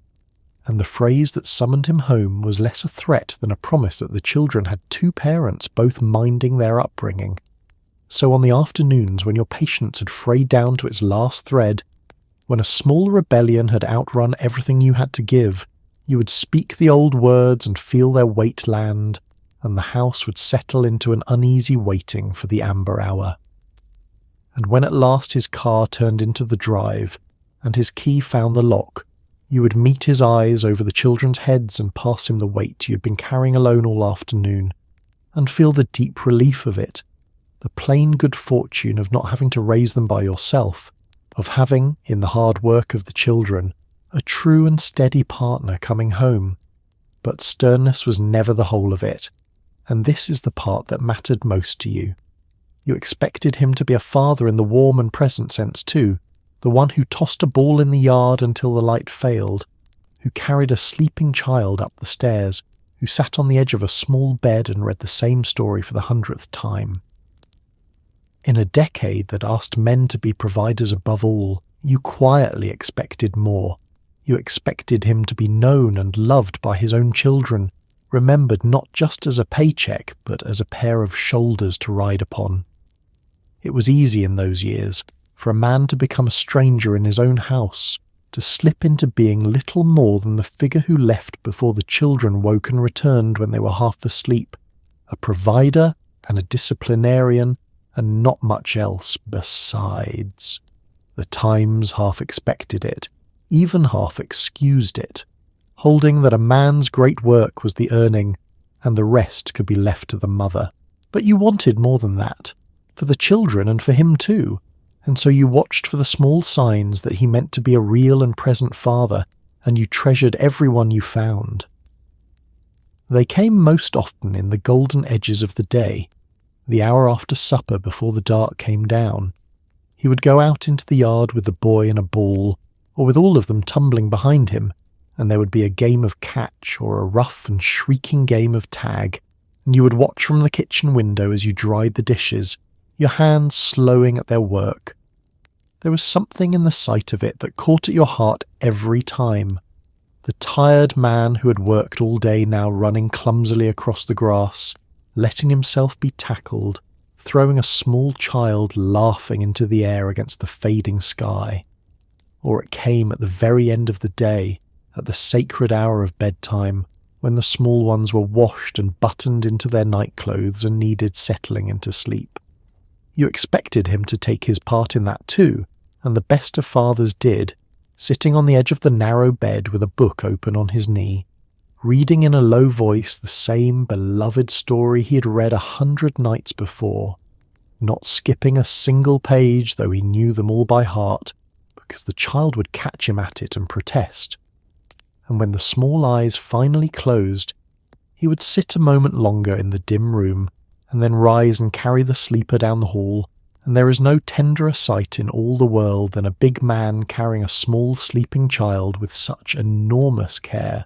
and the phrase that summoned him home was less a threat than a promise that the children had two parents both minding their upbringing. So on the afternoons when your patience had frayed down to its last thread, when a small rebellion had outrun everything you had to give, you would speak the old words and feel their weight land, and the house would settle into an uneasy waiting for the amber hour. And when at last his car turned into the drive, and his key found the lock, you would meet his eyes over the children's heads and pass him the weight you had been carrying alone all afternoon, and feel the deep relief of it, the plain good fortune of not having to raise them by yourself, of having, in the hard work of the children, a true and steady partner coming home. But sternness was never the whole of it, and this is the part that mattered most to you. You expected him to be a father in the warm and present sense too, the one who tossed a ball in the yard until the light failed, who carried a sleeping child up the stairs, who sat on the edge of a small bed and read the same story for the 100th time. In a decade that asked men to be providers above all, you quietly expected more. You expected him to be known and loved by his own children, remembered not just as a paycheck, but as a pair of shoulders to ride upon. It was easy in those years for a man to become a stranger in his own house, to slip into being little more than the figure who left before the children woke and returned when they were half asleep, a provider and a disciplinarian, and not much else besides. The Times half expected it, even half excused it, holding that a man's great work was the earning, and the rest could be left to the mother. But you wanted more than that, for the children and for him too, and so you watched for the small signs that he meant to be a real and present father, and you treasured every one you found. They came most often in the golden edges of the day, the hour after supper before the dark came down. He would go out into the yard with the boy and a ball, or with all of them tumbling behind him, and there would be a game of catch or a rough and shrieking game of tag, and you would watch from the kitchen window as you dried the dishes, your hands slowing at their work. There was something in the sight of it that caught at your heart every time. The tired man who had worked all day now running clumsily across the grass, letting himself be tackled, throwing a small child laughing into the air against the fading sky. Or it came at the very end of the day, at the sacred hour of bedtime, when the small ones were washed and buttoned into their nightclothes and needed settling into sleep. You expected him to take his part in that too, and the best of fathers did, sitting on the edge of the narrow bed with a book open on his knee, reading in a low voice the same beloved story he had read 100 nights before, not skipping a single page though he knew them all by heart, because the child would catch him at it and protest. And when the small eyes finally closed, he would sit a moment longer in the dim room, and then rise and carry the sleeper down the hall, and there is no tenderer sight in all the world than a big man carrying a small sleeping child with such enormous care.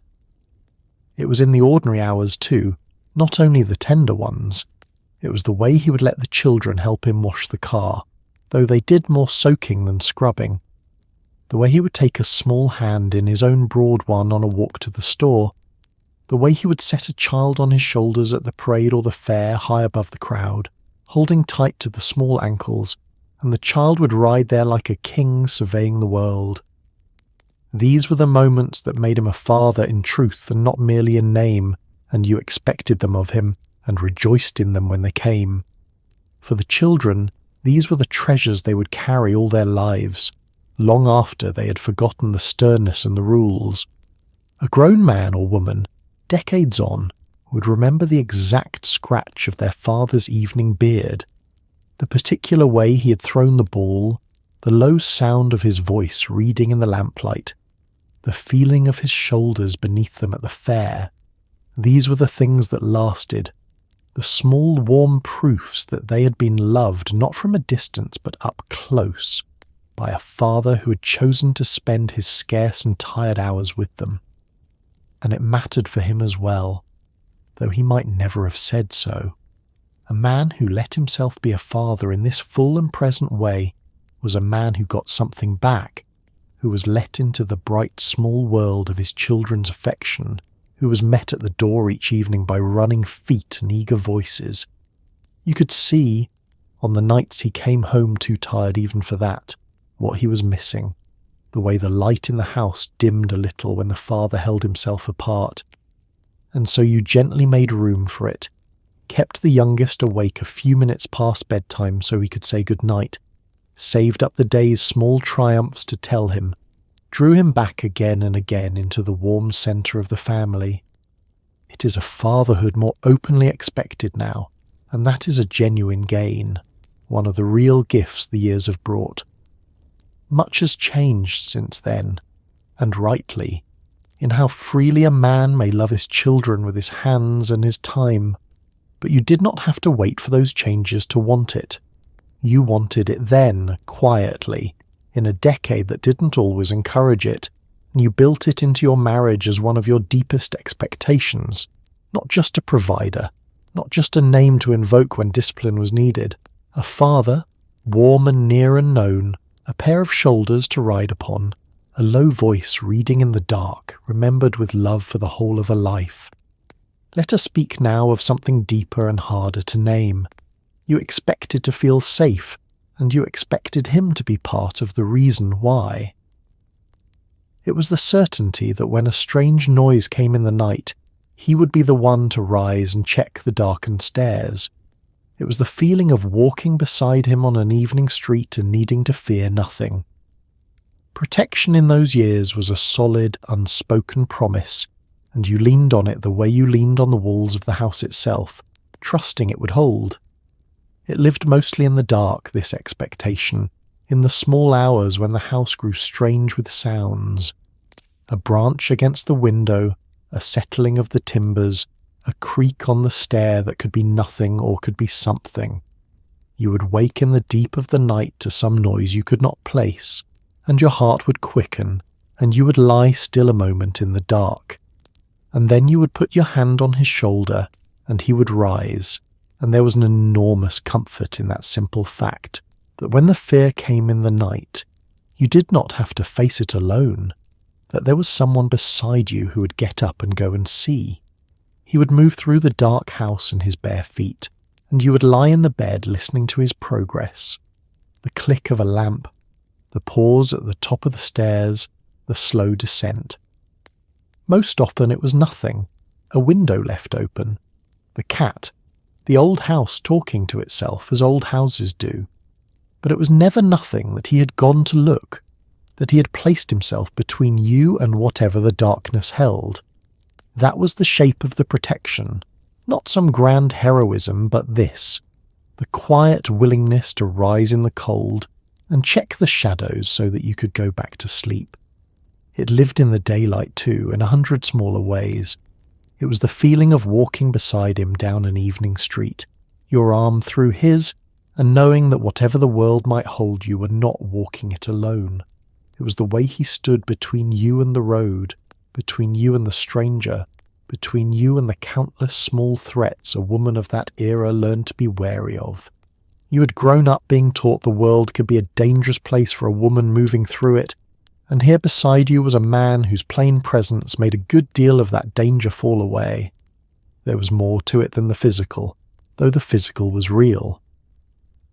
It was in the ordinary hours too, not only the tender ones. It was the way he would let the children help him wash the car, though they did more soaking than scrubbing. The way he would take a small hand in his own broad one on a walk to the store. The way he would set a child on his shoulders at the parade or the fair high above the crowd, holding tight to the small ankles, and the child would ride there like a king surveying the world. These were the moments that made him a father in truth and not merely in name, and you expected them of him and rejoiced in them when they came. For the children, these were the treasures they would carry all their lives, long after they had forgotten the sternness and the rules. A grown man or woman, decades on, would remember the exact scratch of their father's evening beard, the particular way he had thrown the ball, the low sound of his voice reading in the lamplight, the feeling of his shoulders beneath them at the fair. These were the things that lasted, the small warm proofs that they had been loved not from a distance but up close, by a father who had chosen to spend his scarce and tired hours with them. And it mattered for him as well, though he might never have said so. A man who let himself be a father in this full and present way was a man who got something back, who was let into the bright small world of his children's affection, who was met at the door each evening by running feet and eager voices. You could see, on the nights he came home too tired even for that, what he was missing, the way the light in the house dimmed a little when the father held himself apart. And so you gently made room for it, kept the youngest awake a few minutes past bedtime so he could say good night, saved up the day's small triumphs to tell him, drew him back again and again into the warm centre of the family. It is a fatherhood more openly expected now, and that is a genuine gain, one of the real gifts the years have brought. Much has changed since then, and rightly, in how freely a man may love his children with his hands and his time, but you did not have to wait for those changes to want it. You wanted it then, quietly, in a decade that didn't always encourage it, and you built it into your marriage as one of your deepest expectations, not just a provider, not just a name to invoke when discipline was needed, a father, warm and near and known, a pair of shoulders to ride upon, a low voice reading in the dark, remembered with love for the whole of a life. Let us speak now of something deeper and harder to name. You expected to feel safe, and you expected him to be part of the reason why. It was the certainty that when a strange noise came in the night, he would be the one to rise and check the darkened stairs. It was the feeling of walking beside him on an evening street and needing to fear nothing. Protection in those years was a solid, unspoken promise, and you leaned on it the way you leaned on the walls of the house itself, trusting it would hold. It lived mostly in the dark, this expectation, in the small hours when the house grew strange with sounds. A branch against the window, a settling of the timbers, a creak on the stair that could be nothing or could be something. You would wake in the deep of the night to some noise you could not place, and your heart would quicken, and you would lie still a moment in the dark. And then you would put your hand on his shoulder, and he would rise, and there was an enormous comfort in that simple fact that when the fear came in the night, you did not have to face it alone, that there was someone beside you who would get up and go and see. He would move through the dark house in his bare feet, and you would lie in the bed listening to his progress. The click of a lamp, the pause at the top of the stairs, the slow descent. Most often it was nothing, a window left open, the cat, the old house talking to itself as old houses do. But it was never nothing that he had gone to look, that he had placed himself between you and whatever the darkness held. That was the shape of the protection, not some grand heroism, but this, the quiet willingness to rise in the cold and check the shadows so that you could go back to sleep. It lived in the daylight too, in 100 smaller ways. It was the feeling of walking beside him down an evening street, your arm through his, and knowing that whatever the world might hold you were not walking it alone. It was the way he stood between you and the road, between you and the stranger, between you and the countless small threats a woman of that era learned to be wary of. You had grown up being taught the world could be a dangerous place for a woman moving through it, and here beside you was a man whose plain presence made a good deal of that danger fall away. There was more to it than the physical, though the physical was real.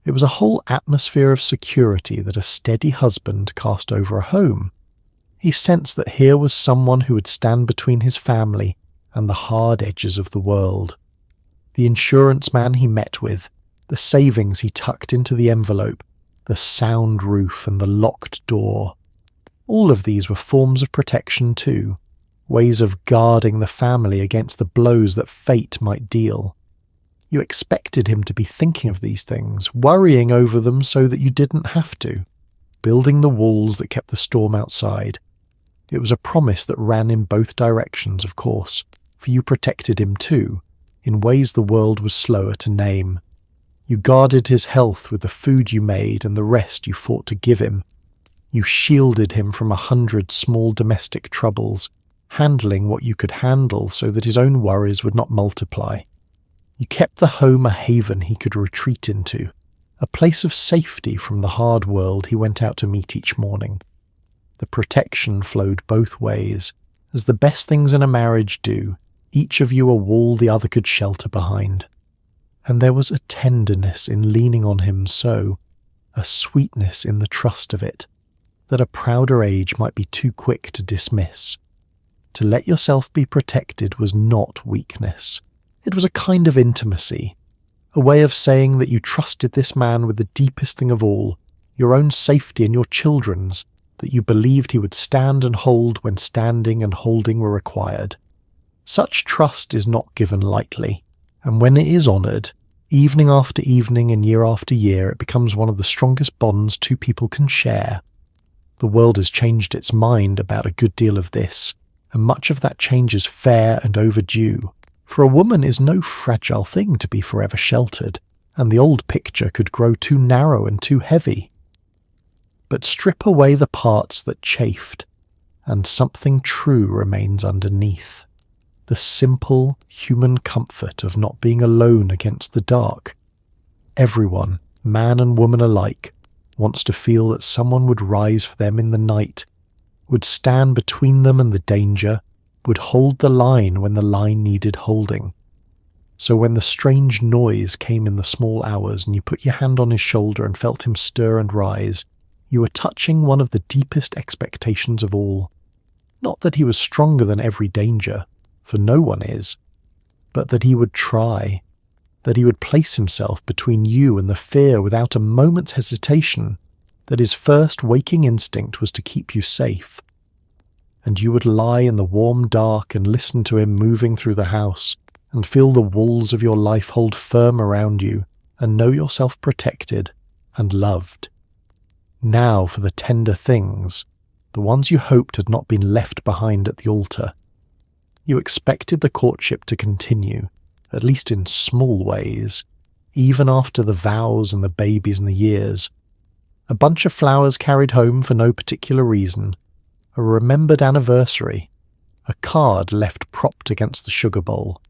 It was a whole atmosphere of security that a steady husband cast over a home. He sensed that here was someone who would stand between his family and the hard edges of the world. The insurance man he met with, the savings he tucked into the envelope, the sound roof and the locked door. All of these were forms of protection too, ways of guarding the family against the blows that fate might deal. You expected him to be thinking of these things, worrying over them so that you didn't have to, building the walls that kept the storm outside. It was a promise that ran in both directions, of course, for you protected him too, in ways the world was slower to name. You guarded his health with the food you made and the rest you fought to give him. You shielded him from 100 small domestic troubles, handling what you could handle so that his own worries would not multiply. You kept the home a haven he could retreat into, a place of safety from the hard world he went out to meet each morning. The protection flowed both ways, as the best things in a marriage do, each of you a wall the other could shelter behind. And there was a tenderness in leaning on him so, a sweetness in the trust of it, that a prouder age might be too quick to dismiss. To let yourself be protected was not weakness. It was a kind of intimacy, a way of saying that you trusted this man with the deepest thing of all, your own safety and your children's, that you believed he would stand and hold when standing and holding were required. Such trust is not given lightly, and when it is honoured, evening after evening and year after year, it becomes one of the strongest bonds two people can share. The world has changed its mind about a good deal of this, and much of that change is fair and overdue, for a woman is no fragile thing to be forever sheltered, and the old picture could grow too narrow and too heavy. But strip away the parts that chafed, and something true remains underneath. The simple human comfort of not being alone against the dark. Everyone, man and woman alike, wants to feel that someone would rise for them in the night, would stand between them and the danger, would hold the line when the line needed holding. So when the strange noise came in the small hours and you put your hand on his shoulder and felt him stir and rise, you were touching one of the deepest expectations of all. Not that he was stronger than every danger, for no one is, but that he would try, that he would place himself between you and the fear without a moment's hesitation, that his first waking instinct was to keep you safe. And you would lie in the warm dark and listen to him moving through the house, and feel the walls of your life hold firm around you, and know yourself protected and loved. Now for the tender things, the ones you hoped had not been left behind at the altar. You expected the courtship to continue, at least in small ways, even after the vows and the babies and the years. A bunch of flowers carried home for no particular reason, a remembered anniversary, a card left propped against the sugar bowl.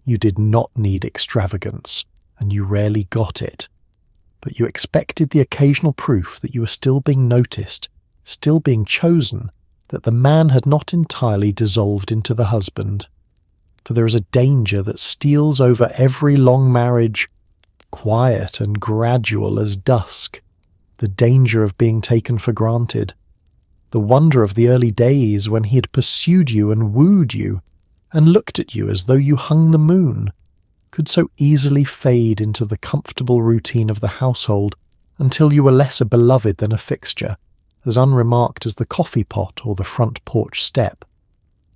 You did not need extravagance, and you rarely got it. But you expected the occasional proof that you were still being noticed, still being chosen, that the man had not entirely dissolved into the husband. For there is a danger that steals over every long marriage, quiet and gradual as dusk, the danger of being taken for granted. The wonder of the early days when he had pursued you and wooed you, and looked at you as though you hung the moon, could so easily fade into the comfortable routine of the household until you were less a beloved than a fixture, as unremarked as the coffee pot or the front porch step.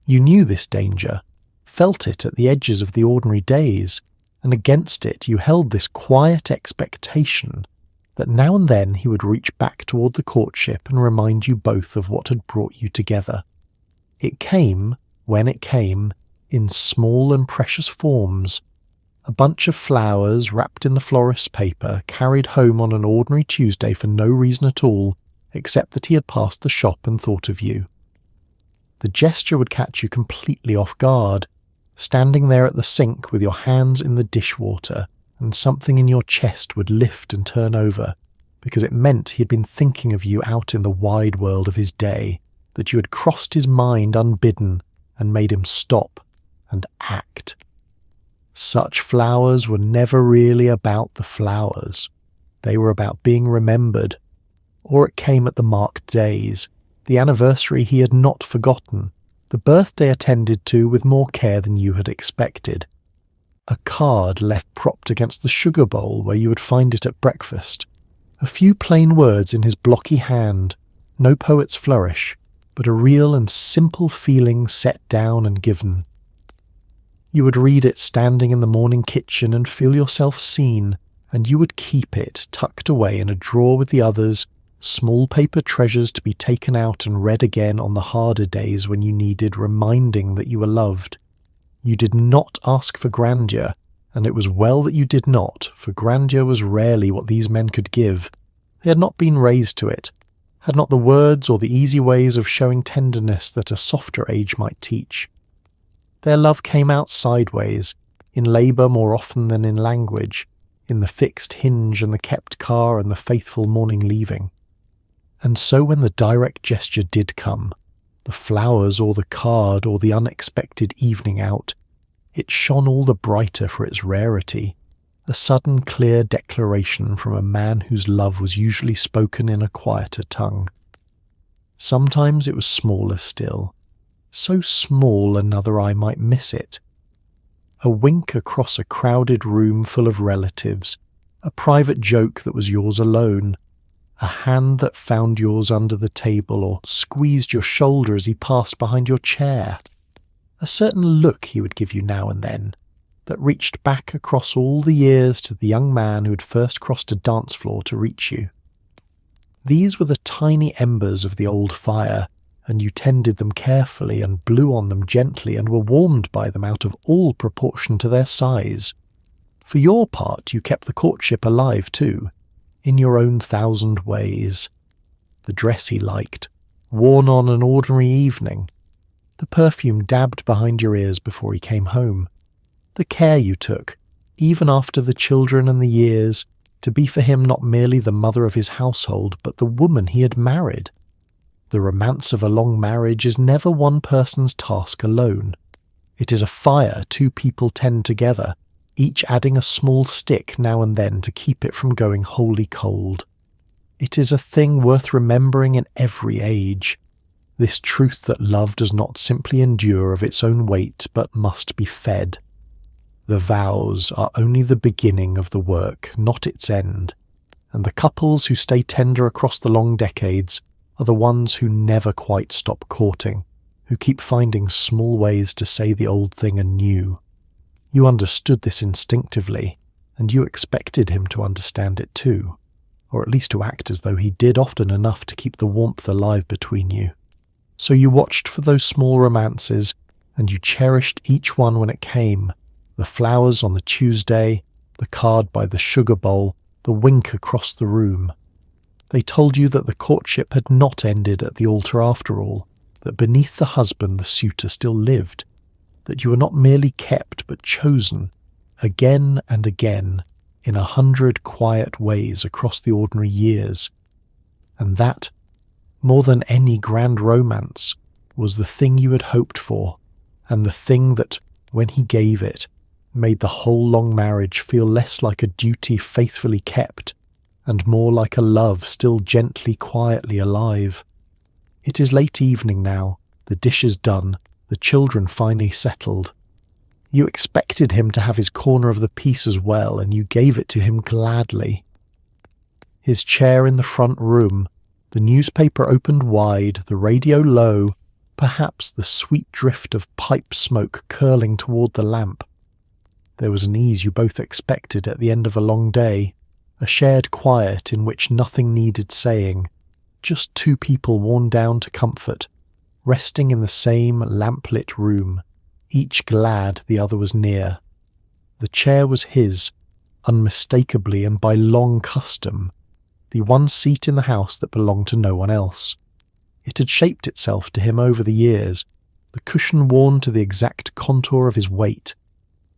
You knew this danger, felt it at the edges of the ordinary days, and against it you held this quiet expectation that now and then he would reach back toward the courtship and remind you both of what had brought you together. It came, when it came, in small and precious forms. A bunch of flowers wrapped in the florist's paper, carried home on an ordinary Tuesday for no reason at all, except that he had passed the shop and thought of you. The gesture would catch you completely off guard, standing there at the sink with your hands in the dishwater, and something in your chest would lift and turn over, because it meant he had been thinking of you out in the wide world of his day, that you had crossed his mind unbidden and made him stop and act. Such flowers were never really about the flowers. They were about being remembered, or it came at the marked days, the anniversary he had not forgotten, the birthday attended to with more care than you had expected. A card left propped against the sugar bowl where you would find it at breakfast. A few plain words in his blocky hand, no poet's flourish, but a real and simple feeling set down and given. You would read it standing in the morning kitchen and feel yourself seen, and you would keep it tucked away in a drawer with the others, small paper treasures to be taken out and read again on the harder days when you needed reminding that you were loved. You did not ask for grandeur, and it was well that you did not, for grandeur was rarely what these men could give. They had not been raised to it, had not the words or the easy ways of showing tenderness that a softer age might teach. Their love came out sideways, in labour more often than in language, in the fixed hinge and the kept car and the faithful morning leaving. And so when the direct gesture did come, the flowers or the card or the unexpected evening out, it shone all the brighter for its rarity, a sudden clear declaration from a man whose love was usually spoken in a quieter tongue. Sometimes it was smaller still, so small another eye might miss it. A wink across a crowded room full of relatives, a private joke that was yours alone, a hand that found yours under the table or squeezed your shoulder as he passed behind your chair, a certain look he would give you now and then, that reached back across all the years to the young man who had first crossed a dance floor to reach you. These were the tiny embers of the old fire, and you tended them carefully and blew on them gently and were warmed by them out of all proportion to their size. For your part, you kept the courtship alive too, in your own 1,000 ways. The dress he liked, worn on an ordinary evening, the perfume dabbed behind your ears before he came home, the care you took, even after the children and the years, to be for him not merely the mother of his household, but the woman he had married. The romance of a long marriage is never one person's task alone. It is a fire two people tend together, each adding a small stick now and then to keep it from going wholly cold. It is a thing worth remembering in every age, this truth that love does not simply endure of its own weight but must be fed. The vows are only the beginning of the work, not its end, and the couples who stay tender across the long decades are the ones who never quite stop courting, who keep finding small ways to say the old thing anew. You understood this instinctively, and you expected him to understand it too, or at least to act as though he did often enough to keep the warmth alive between you. So you watched for those small romances, and you cherished each one when it came, the flowers on the Tuesday, the card by the sugar bowl, the wink across the room. They told you that the courtship had not ended at the altar after all, that beneath the husband the suitor still lived, that you were not merely kept but chosen, again and again, in 100 quiet ways across the ordinary years, and that, more than any grand romance, was the thing you had hoped for, and the thing that, when he gave it, made the whole long marriage feel less like a duty faithfully kept, and more like a love still gently, quietly alive. It is late evening now, the dishes done, the children finally settled. You expected him to have his corner of the piece as well, and you gave it to him gladly. His chair in the front room, the newspaper opened wide, the radio low, perhaps the sweet drift of pipe smoke curling toward the lamp. There was an ease you both expected at the end of a long day, a shared quiet in which nothing needed saying, just two people worn down to comfort, resting in the same lamplit room, each glad the other was near. The chair was his, unmistakably and by long custom, the one seat in the house that belonged to no one else. It had shaped itself to him over the years, the cushion worn to the exact contour of his weight,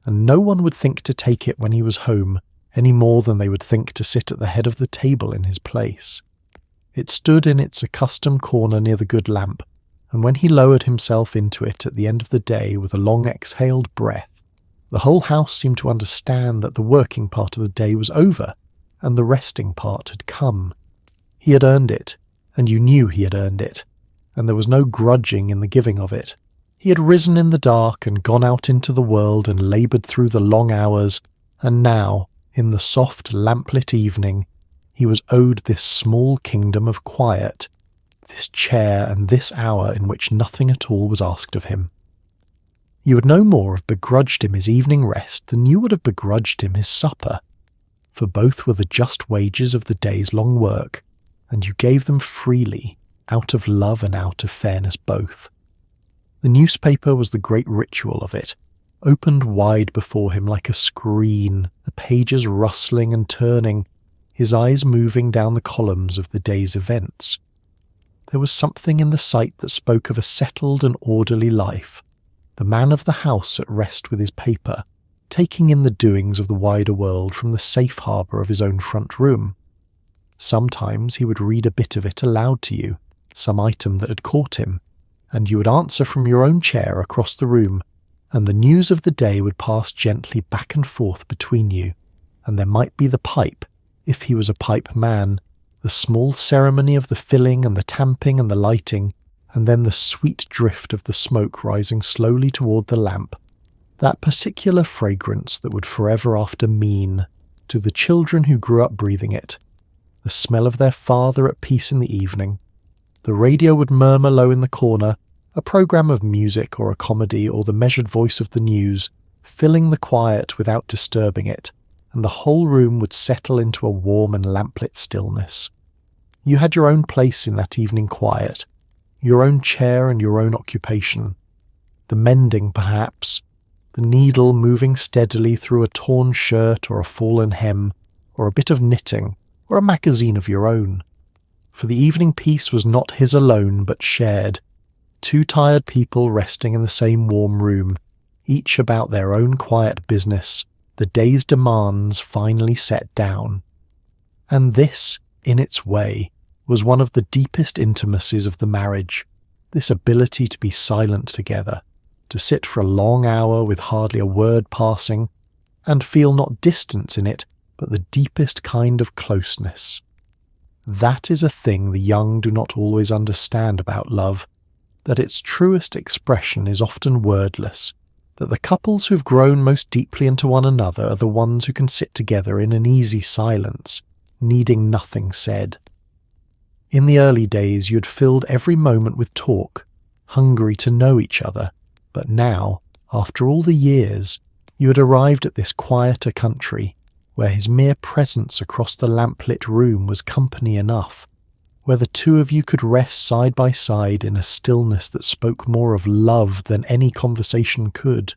and no one would think to take it when he was home any more than they would think to sit at the head of the table in his place. It stood in its accustomed corner near the good lamp, and when he lowered himself into it at the end of the day with a long exhaled breath, the whole house seemed to understand that the working part of the day was over, and the resting part had come. He had earned it, and you knew he had earned it, and there was no grudging in the giving of it. He had risen in the dark and gone out into the world and laboured through the long hours, and now, in the soft lamplit evening, he was owed this small kingdom of quiet, this chair and this hour in which nothing at all was asked of him. You would no more have begrudged him his evening rest than you would have begrudged him his supper, for both were the just wages of the day's long work, and you gave them freely, out of love and out of fairness both. The newspaper was the great ritual of it, opened wide before him like a screen, the pages rustling and turning, his eyes moving down the columns of the day's events. There was something in the sight that spoke of a settled and orderly life, the man of the house at rest with his paper, taking in the doings of the wider world from the safe harbour of his own front room. Sometimes he would read a bit of it aloud to you, some item that had caught him, and you would answer from your own chair across the room, and the news of the day would pass gently back and forth between you, and there might be the pipe, if he was a pipe man, the small ceremony of the filling and the tamping and the lighting, and then the sweet drift of the smoke rising slowly toward the lamp, that particular fragrance that would forever after mean, to the children who grew up breathing it, the smell of their father at peace in the evening. The radio would murmur low in the corner, a programme of music or a comedy or the measured voice of the news, filling the quiet without disturbing it, and the whole room would settle into a warm and lamplit stillness. You had your own place in that evening quiet, your own chair and your own occupation. The mending, perhaps, the needle moving steadily through a torn shirt or a fallen hem, or a bit of knitting, or a magazine of your own. For the evening peace was not his alone, but shared. Two tired people resting in the same warm room, each about their own quiet business, the day's demands finally set down. And this, in its way, was one of the deepest intimacies of the marriage, this ability to be silent together, to sit for a long hour with hardly a word passing, and feel not distance in it, but the deepest kind of closeness. That is a thing the young do not always understand about love, that its truest expression is often wordless, that the couples who've grown most deeply into one another are the ones who can sit together in an easy silence, needing nothing said. In the early days you had filled every moment with talk, hungry to know each other, but now, after all the years, you had arrived at this quieter country, where his mere presence across the lamplit room was company enough, where the two of you could rest side by side in a stillness that spoke more of love than any conversation could.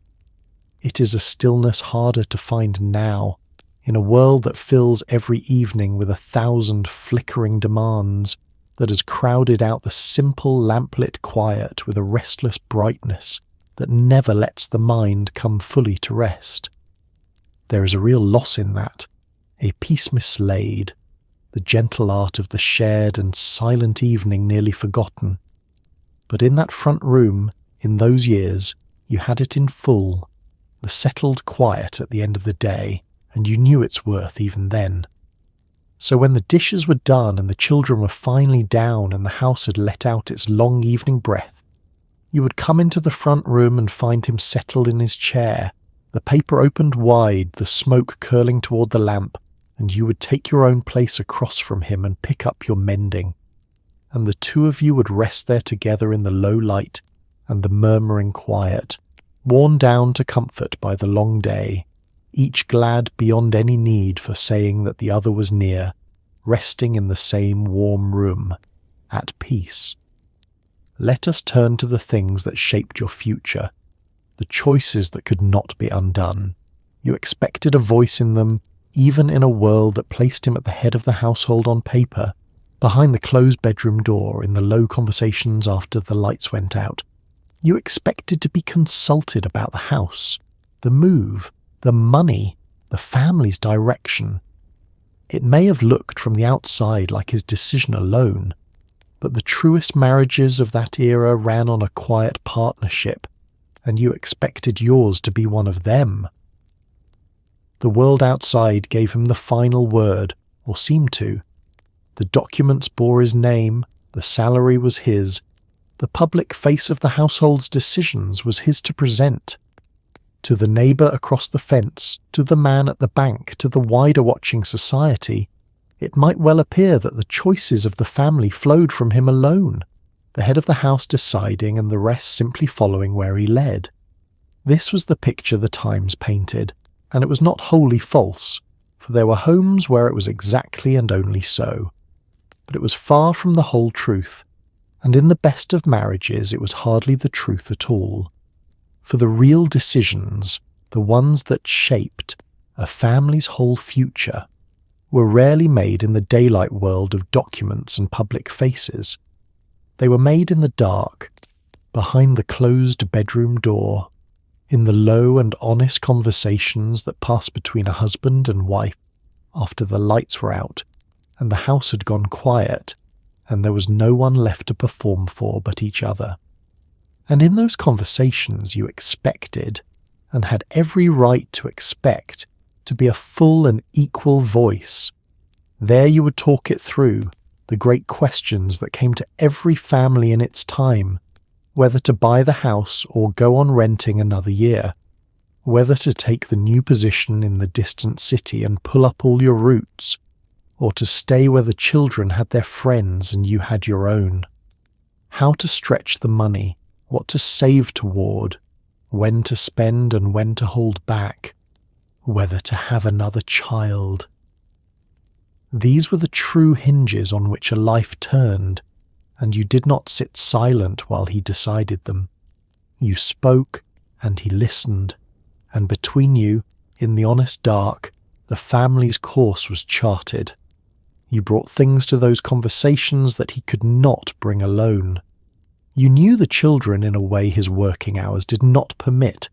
It is a stillness harder to find now, in a world that fills every evening with 1,000 flickering demands, that has crowded out the simple lamplit quiet with a restless brightness that never lets the mind come fully to rest. There is a real loss in that, a peace mislaid, the gentle art of the shared and silent evening nearly forgotten. But in that front room, in those years, you had it in full, the settled quiet at the end of the day, and you knew its worth even then. So when the dishes were done and the children were finally down and the house had let out its long evening breath, you would come into the front room and find him settled in his chair, the paper opened wide, the smoke curling toward the lamp, and you would take your own place across from him and pick up your mending. And the two of you would rest there together in the low light and the murmuring quiet, worn down to comfort by the long day, each glad beyond any need for saying that the other was near, resting in the same warm room, at peace. Let us turn to the things that shaped your future, the choices that could not be undone. You expected a voice in them, even in a world that placed him at the head of the household on paper, behind the closed bedroom door in the low conversations after the lights went out. You expected to be consulted about the house, the move, the money, the family's direction. It may have looked from the outside like his decision alone, but the truest marriages of that era ran on a quiet partnership, and you expected yours to be one of them. The world outside gave him the final word, or seemed to. The documents bore his name, the salary was his, the public face of the household's decisions was his to present. To the neighbour across the fence, to the man at the bank, to the wider watching society, it might well appear that the choices of the family flowed from him alone, the head of the house deciding and the rest simply following where he led. This was the picture the Times painted, and it was not wholly false, for there were homes where it was exactly and only so. But it was far from the whole truth, and in the best of marriages it was hardly the truth at all. For the real decisions, the ones that shaped a family's whole future, were rarely made in the daylight world of documents and public faces. They were made in the dark, behind the closed bedroom door, in the low and honest conversations that passed between a husband and wife after the lights were out and the house had gone quiet and there was no one left to perform for but each other. And in those conversations you expected, and had every right to expect, to be a full and equal voice. There you would talk it through, the great questions that came to every family in its time, whether to buy the house or go on renting another year, whether to take the new position in the distant city and pull up all your roots, or to stay where the children had their friends and you had your own. How to stretch the money, what to save toward, when to spend and when to hold back, whether to have another child. These were the true hinges on which a life turned, and you did not sit silent while he decided them. You spoke, and he listened, and between you, in the honest dark, the family's course was charted. You brought things to those conversations that he could not bring alone. You knew the children in a way his working hours did not permit,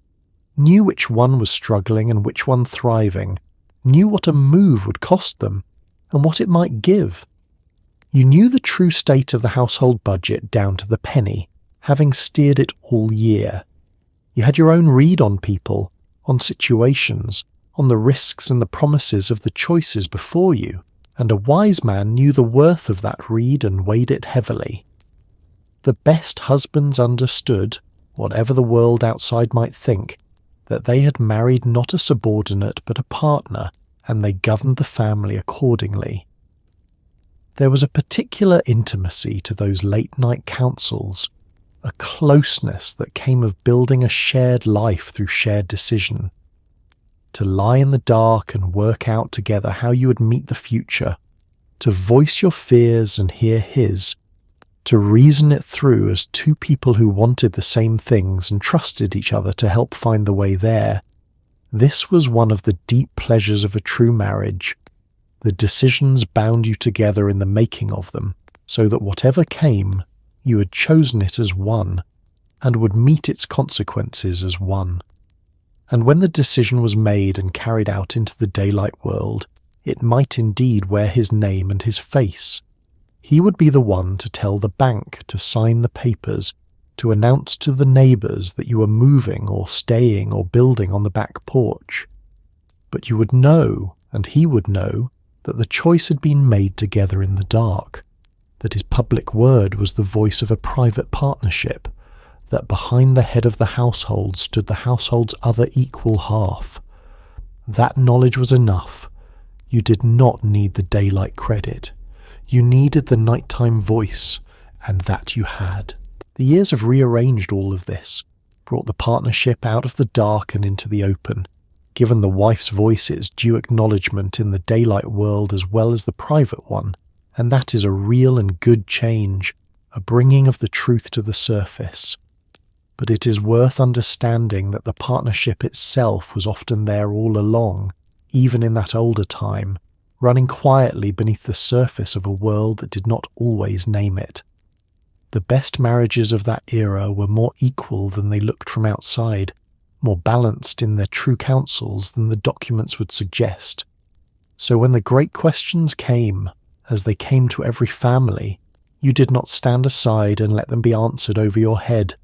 knew which one was struggling and which one thriving, knew what a move would cost them, and what it might give. You knew the true state of the household budget down to the penny, having steered it all year. You had your own read on people, on situations, on the risks and the promises of the choices before you, and a wise man knew the worth of that read and weighed it heavily. The best husbands understood, whatever the world outside might think, that they had married not a subordinate but a partner, and they governed the family accordingly. There was a particular intimacy to those late-night councils, a closeness that came of building a shared life through shared decision. To lie in the dark and work out together how you would meet the future, to voice your fears and hear his, to reason it through as two people who wanted the same things and trusted each other to help find the way there. This was one of the deep pleasures of a true marriage. The decisions bound you together in the making of them, so that whatever came, you had chosen it as one, and would meet its consequences as one. And when the decision was made and carried out into the daylight world, it might indeed wear his name and his face. He would be the one to tell the bank to sign the papers, to announce to the neighbours that you were moving or staying or building on the back porch. But you would know, and he would know, that the choice had been made together in the dark, that his public word was the voice of a private partnership, that behind the head of the household stood the household's other equal half. That knowledge was enough. You did not need the daylight credit. You needed the nighttime voice, and that you had. The years have rearranged all of this, brought the partnership out of the dark and into the open, given the wife's voice its due acknowledgement in the daylight world as well as the private one, and that is a real and good change, a bringing of the truth to the surface. But it is worth understanding that the partnership itself was often there all along, even in that older time, running quietly beneath the surface of a world that did not always name it. The best marriages of that era were more equal than they looked from outside, more balanced in their true counsels than the documents would suggest. So when the great questions came, as they came to every family, you did not stand aside and let them be answered over your head.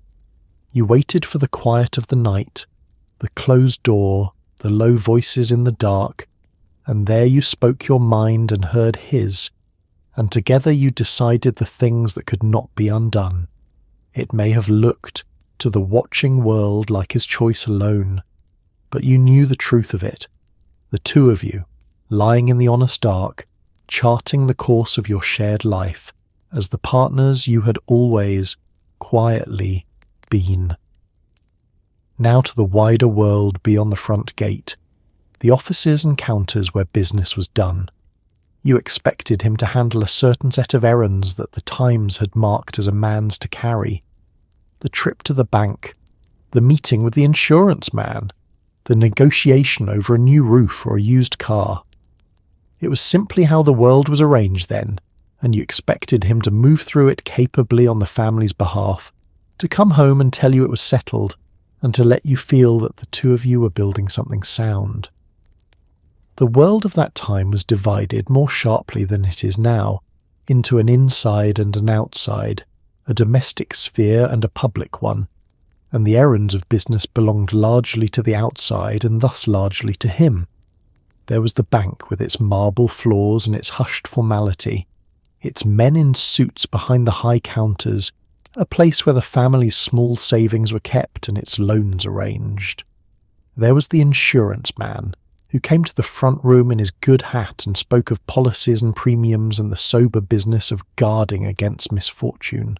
You waited for the quiet of the night, the closed door, the low voices in the dark, and there you spoke your mind and heard his, and together you decided the things that could not be undone. It may have looked to the watching world like his choice alone, but you knew the truth of it, the two of you, lying in the honest dark, charting the course of your shared life as the partners you had always, quietly, been. Now to the wider world beyond the front gate, the offices and counters where business was done. You expected him to handle a certain set of errands that the Times had marked as a man's to carry. The trip to the bank, the meeting with the insurance man, the negotiation over a new roof or a used car. It was simply how the world was arranged then, and you expected him to move through it capably on the family's behalf, to come home and tell you it was settled, and to let you feel that the two of you were building something sound. The world of that time was divided more sharply than it is now, into an inside and an outside, a domestic sphere and a public one, and the errands of business belonged largely to the outside and thus largely to him. There was the bank with its marble floors and its hushed formality, its men in suits behind the high counters, a place where the family's small savings were kept and its loans arranged. There was the insurance man, who came to the front room in his good hat and spoke of policies and premiums and the sober business of guarding against misfortune.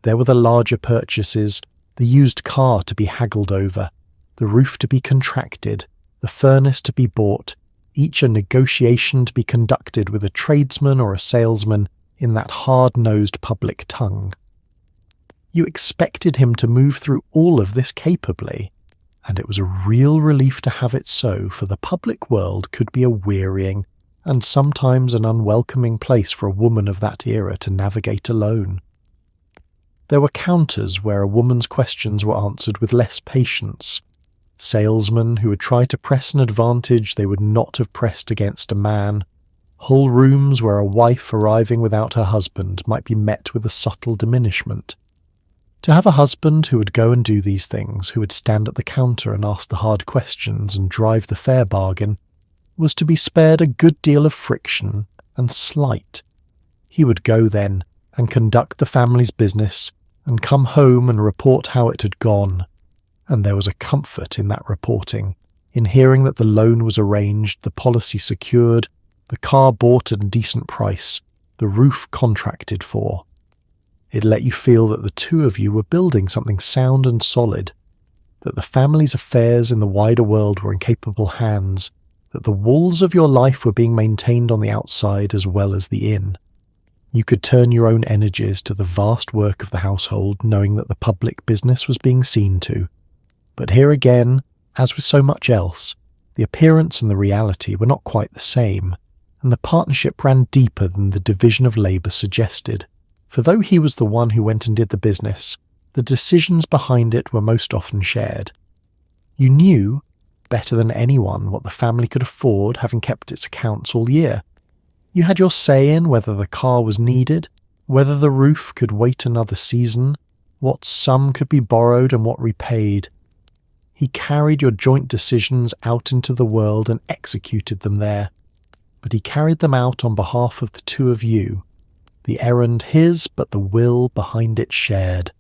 There were the larger purchases, the used car to be haggled over, the roof to be contracted, the furnace to be bought, each a negotiation to be conducted with a tradesman or a salesman in that hard-nosed public tongue. You expected him to move through all of this capably, and it was a real relief to have it so, for the public world could be a wearying and sometimes an unwelcoming place for a woman of that era to navigate alone. There were counters where a woman's questions were answered with less patience, salesmen who would try to press an advantage they would not have pressed against a man, whole rooms where a wife arriving without her husband might be met with a subtle diminishment. To have a husband who would go and do these things, who would stand at the counter and ask the hard questions and drive the fair bargain, was to be spared a good deal of friction and slight. He would go then and conduct the family's business and come home and report how it had gone, and there was a comfort in that reporting, in hearing that the loan was arranged, the policy secured, the car bought at a decent price, the roof contracted for. It let you feel that the two of you were building something sound and solid, that the family's affairs in the wider world were in capable hands, that the walls of your life were being maintained on the outside as well as the in. You could turn your own energies to the vast work of the household, knowing that the public business was being seen to. But here again, as with so much else, the appearance and the reality were not quite the same, and the partnership ran deeper than the division of labour suggested. For though he was the one who went and did the business, the decisions behind it were most often shared. You knew, better than anyone, what the family could afford, having kept its accounts all year. You had your say in whether the car was needed, whether the roof could wait another season, what sum could be borrowed and what repaid. He carried your joint decisions out into the world and executed them there. but he carried them out on behalf of the two of you, the errand his, but the will behind it shared.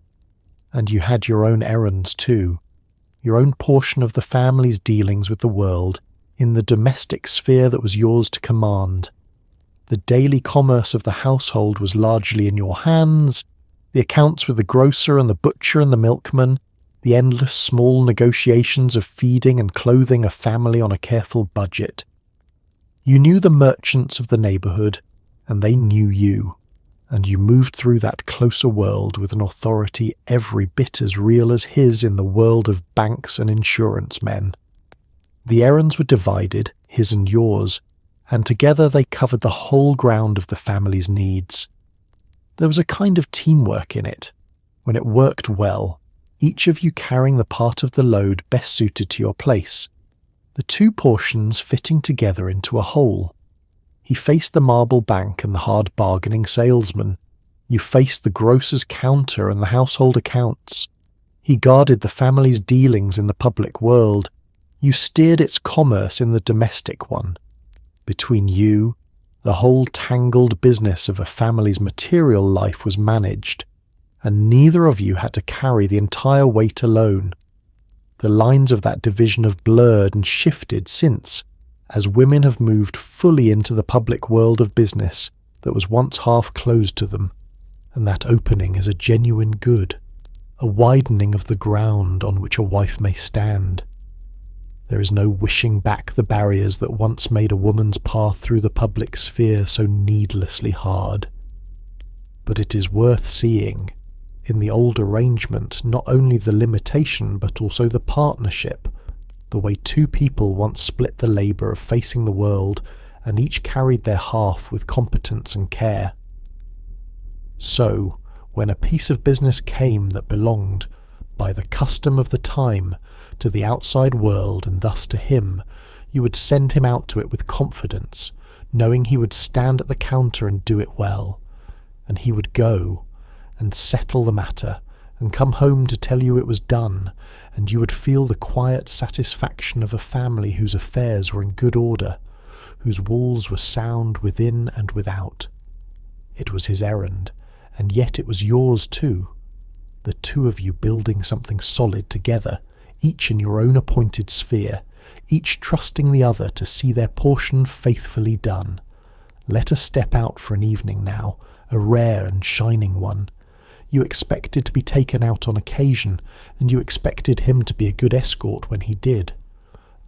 And you had your own errands too, your own portion of the family's dealings with the world in the domestic sphere that was yours to command. The daily commerce of the household was largely in your hands, the accounts with the grocer and the butcher and the milkman, the endless small negotiations of feeding and clothing a family on a careful budget. You knew the merchants of the neighbourhood, and they knew you, and you moved through that closer world with an authority every bit as real as his in the world of banks and insurance men. The errands were divided, his and yours, and together they covered the whole ground of the family's needs. There was a kind of teamwork in it. When it worked well, each of you carrying the part of the load best suited to your place, the two portions fitting together into a whole. He faced the marble bank and the hard bargaining salesman. You faced the grocer's counter and the household accounts. He guarded the family's dealings in the public world. You steered its commerce in the domestic one. Between you, the whole tangled business of a family's material life was managed, and neither of you had to carry the entire weight alone. The lines of that division have blurred and shifted since, as women have moved fully into the public world of business that was once half closed to them, and that opening is a genuine good, a widening of the ground on which a wife may stand. There is no wishing back the barriers that once made a woman's path through the public sphere so needlessly hard. But it is worth seeing, in the old arrangement, not only the limitation but also the partnership, the way two people once split the labour of facing the world and each carried their half with competence and care. So, when a piece of business came that belonged, by the custom of the time, to the outside world and thus to him, you would send him out to it with confidence, knowing he would stand at the counter and do it well, and he would go and settle the matter and come home to tell you it was done, and you would feel the quiet satisfaction of a family whose affairs were in good order, whose walls were sound within and without. It was his errand, and yet it was yours too, the two of you building something solid together, each in your own appointed sphere, each trusting the other to see their portion faithfully done. Let us step out for an evening now, a rare and shining one. You expected to be taken out on occasion, and you expected him to be a good escort when he did.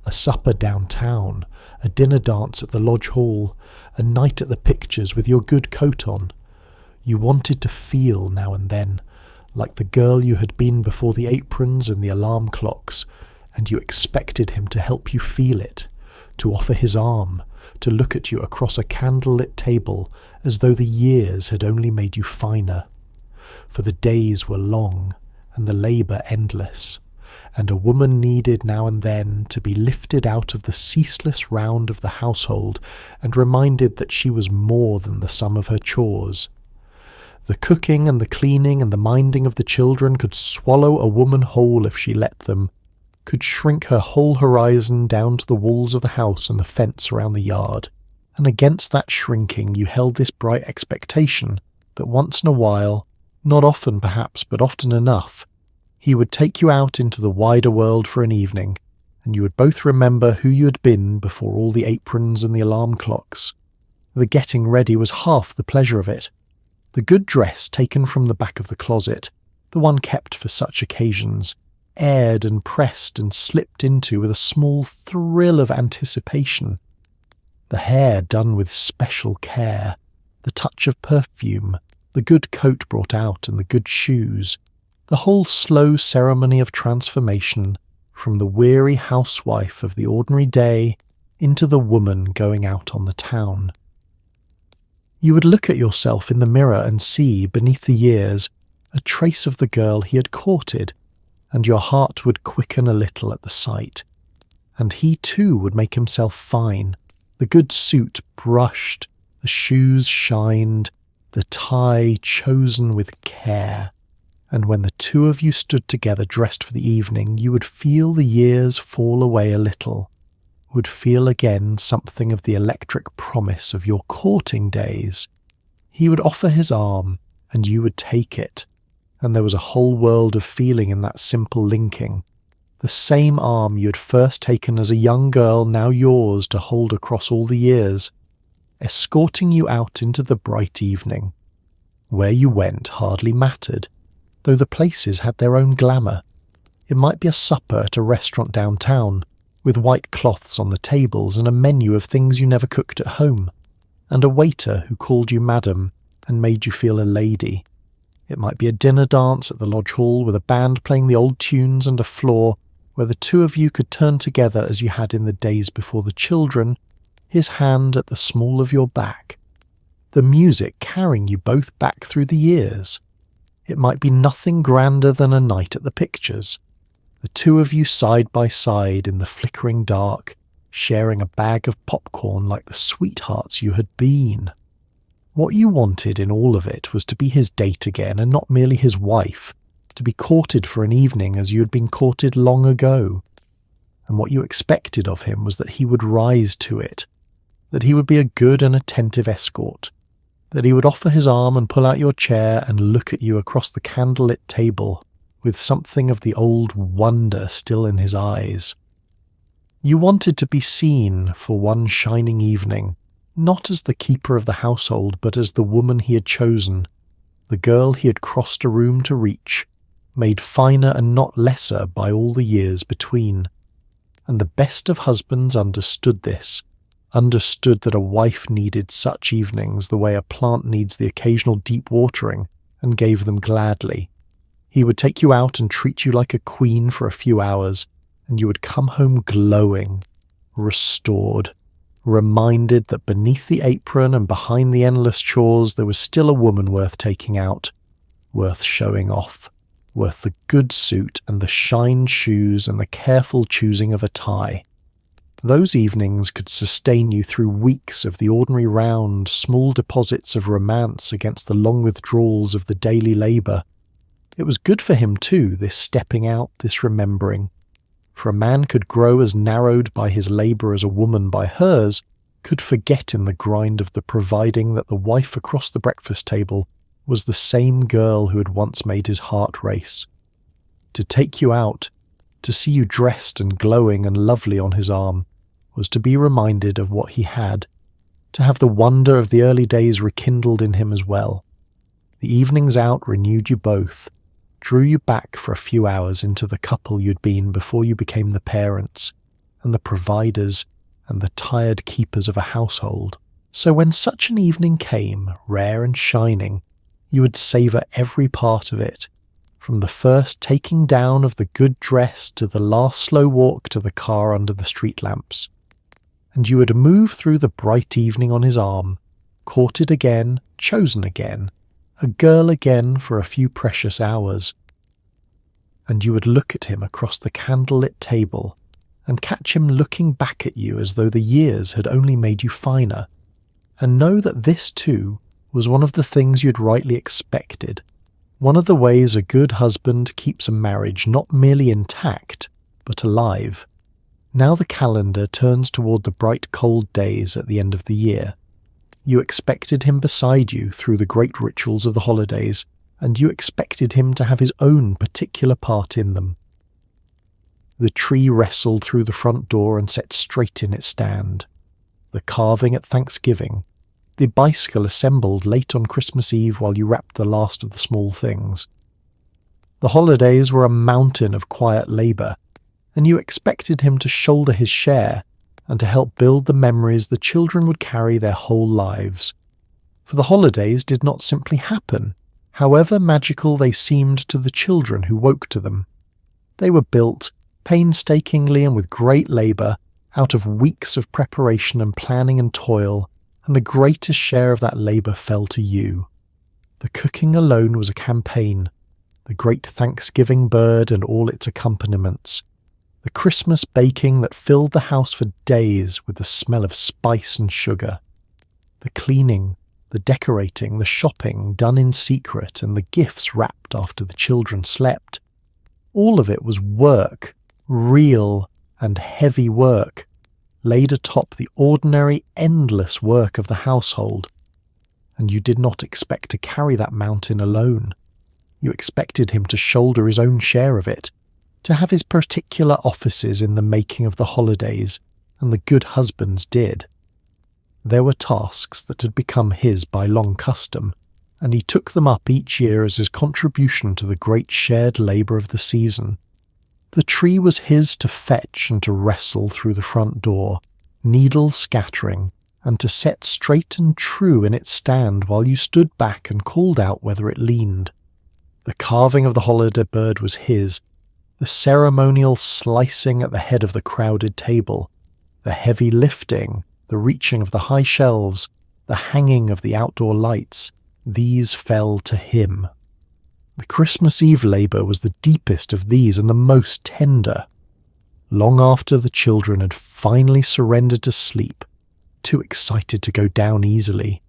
A supper downtown, a dinner dance at the lodge hall, a night at the pictures with your good coat on. You wanted to feel now and then like the girl you had been before the aprons and the alarm clocks, and you expected him to help you feel it, to offer his arm, to look at you across a candle-lit table as though the years had only made you finer. For the days were long and the labour endless, and a woman needed now and then to be lifted out of the ceaseless round of the household and reminded that she was more than the sum of her chores. The cooking and the cleaning and the minding of the children could swallow a woman whole if she let them, could shrink her whole horizon down to the walls of the house and the fence around the yard, and against that shrinking you held this bright expectation that once in a while, not often perhaps, but often enough, he would take you out into the wider world for an evening, and you would both remember who you had been before all the aprons and the alarm clocks. The getting ready was half the pleasure of it. The good dress taken from the back of the closet, the one kept for such occasions, aired and pressed and slipped into with a small thrill of anticipation. The hair done with special care, the touch of perfume, the good coat brought out and the good shoes, the whole slow ceremony of transformation from the weary housewife of the ordinary day into the woman going out on the town. You would look at yourself in the mirror and see, beneath the years, a trace of the girl he had courted, and your heart would quicken a little at the sight. And he too would make himself fine, the good suit brushed, the shoes shined, the tie chosen with care. And when the two of you stood together dressed for the evening, you would feel the years fall away a little, would feel again something of the electric promise of your courting days. He would offer his arm, and you would take it, and there was a whole world of feeling in that simple linking. The same arm you had first taken as a young girl, now yours to hold across all the years, escorting you out into the bright evening. Where you went hardly mattered, though the places had their own glamour. It might be a supper at a restaurant downtown, with white cloths on the tables and a menu of things you never cooked at home, and a waiter who called you madam and made you feel a lady. It might be a dinner dance at the lodge hall with a band playing the old tunes and a floor where the two of you could turn together as you had in the days before the children, his hand at the small of your back, the music carrying you both back through the years. It might be nothing grander than a night at the pictures, the two of you side by side in the flickering dark, sharing a bag of popcorn like the sweethearts you had been. What you wanted in all of it was to be his date again and not merely his wife, to be courted for an evening as you had been courted long ago. And what you expected of him was that he would rise to it, that he would be a good and attentive escort, that he would offer his arm and pull out your chair and look at you across the candlelit table with something of the old wonder still in his eyes. You wanted to be seen for one shining evening, not as the keeper of the household, but as the woman he had chosen, the girl he had crossed a room to reach, made finer and not lesser by all the years between. And the best of husbands understood this, understood that a wife needed such evenings the way a plant needs the occasional deep watering, and gave them gladly. He would take you out and treat you like a queen for a few hours, and you would come home glowing, restored, reminded that beneath the apron and behind the endless chores there was still a woman worth taking out, worth showing off, worth the good suit and the shined shoes and the careful choosing of a tie. Those evenings could sustain you through weeks of the ordinary round, small deposits of romance against the long withdrawals of the daily labour. It was good for him too, this stepping out, this remembering. For a man could grow as narrowed by his labour as a woman by hers, could forget in the grind of the providing that the wife across the breakfast table was the same girl who had once made his heart race. To take you out, to see you dressed and glowing and lovely on his arm, was to be reminded of what he had, to have the wonder of the early days rekindled in him as well. The evenings out renewed you both, drew you back for a few hours into the couple you'd been before you became the parents, and the providers, and the tired keepers of a household. So when such an evening came, rare and shining, you would savour every part of it, from the first taking down of the good dress to the last slow walk to the car under the street lamps. And you would move through the bright evening on his arm, courted again, chosen again, a girl again for a few precious hours. And you would look at him across the candlelit table and catch him looking back at you as though the years had only made you finer, and know that this too was one of the things you'd rightly expected, one of the ways a good husband keeps a marriage not merely intact, but alive. Now the calendar turns toward the bright cold days at the end of the year. You expected him beside you through the great rituals of the holidays, and you expected him to have his own particular part in them. The tree wrestled through the front door and set straight in its stand. The carving at Thanksgiving. The bicycle assembled late on Christmas Eve while you wrapped the last of the small things. The holidays were a mountain of quiet labour, and you expected him to shoulder his share and to help build the memories the children would carry their whole lives. For the holidays did not simply happen, however magical they seemed to the children who woke to them. They were built, painstakingly and with great labour, out of weeks of preparation and planning and toil, and the greatest share of that labour fell to you. The cooking alone was a campaign, the great Thanksgiving bird and all its accompaniments, the Christmas baking that filled the house for days with the smell of spice and sugar, the cleaning, the decorating, the shopping done in secret, and the gifts wrapped after the children slept. All of it was work, real and heavy work, laid atop the ordinary, endless work of the household. And you did not expect to carry that mountain alone. You expected him to shoulder his own share of it, to have his particular offices in the making of the holidays, and the good husbands did. There were tasks that had become his by long custom, and he took them up each year as his contribution to the great shared labour of the season. The tree was his to fetch and to wrestle through the front door, needles scattering, and to set straight and true in its stand while you stood back and called out whether it leaned. The carving of the holiday bird was his, the ceremonial slicing at the head of the crowded table, the heavy lifting, the reaching of the high shelves, the hanging of the outdoor lights, these fell to him. The Christmas Eve labour was the deepest of these and the most tender. Long after the children had finally surrendered to sleep, too excited to go down easily,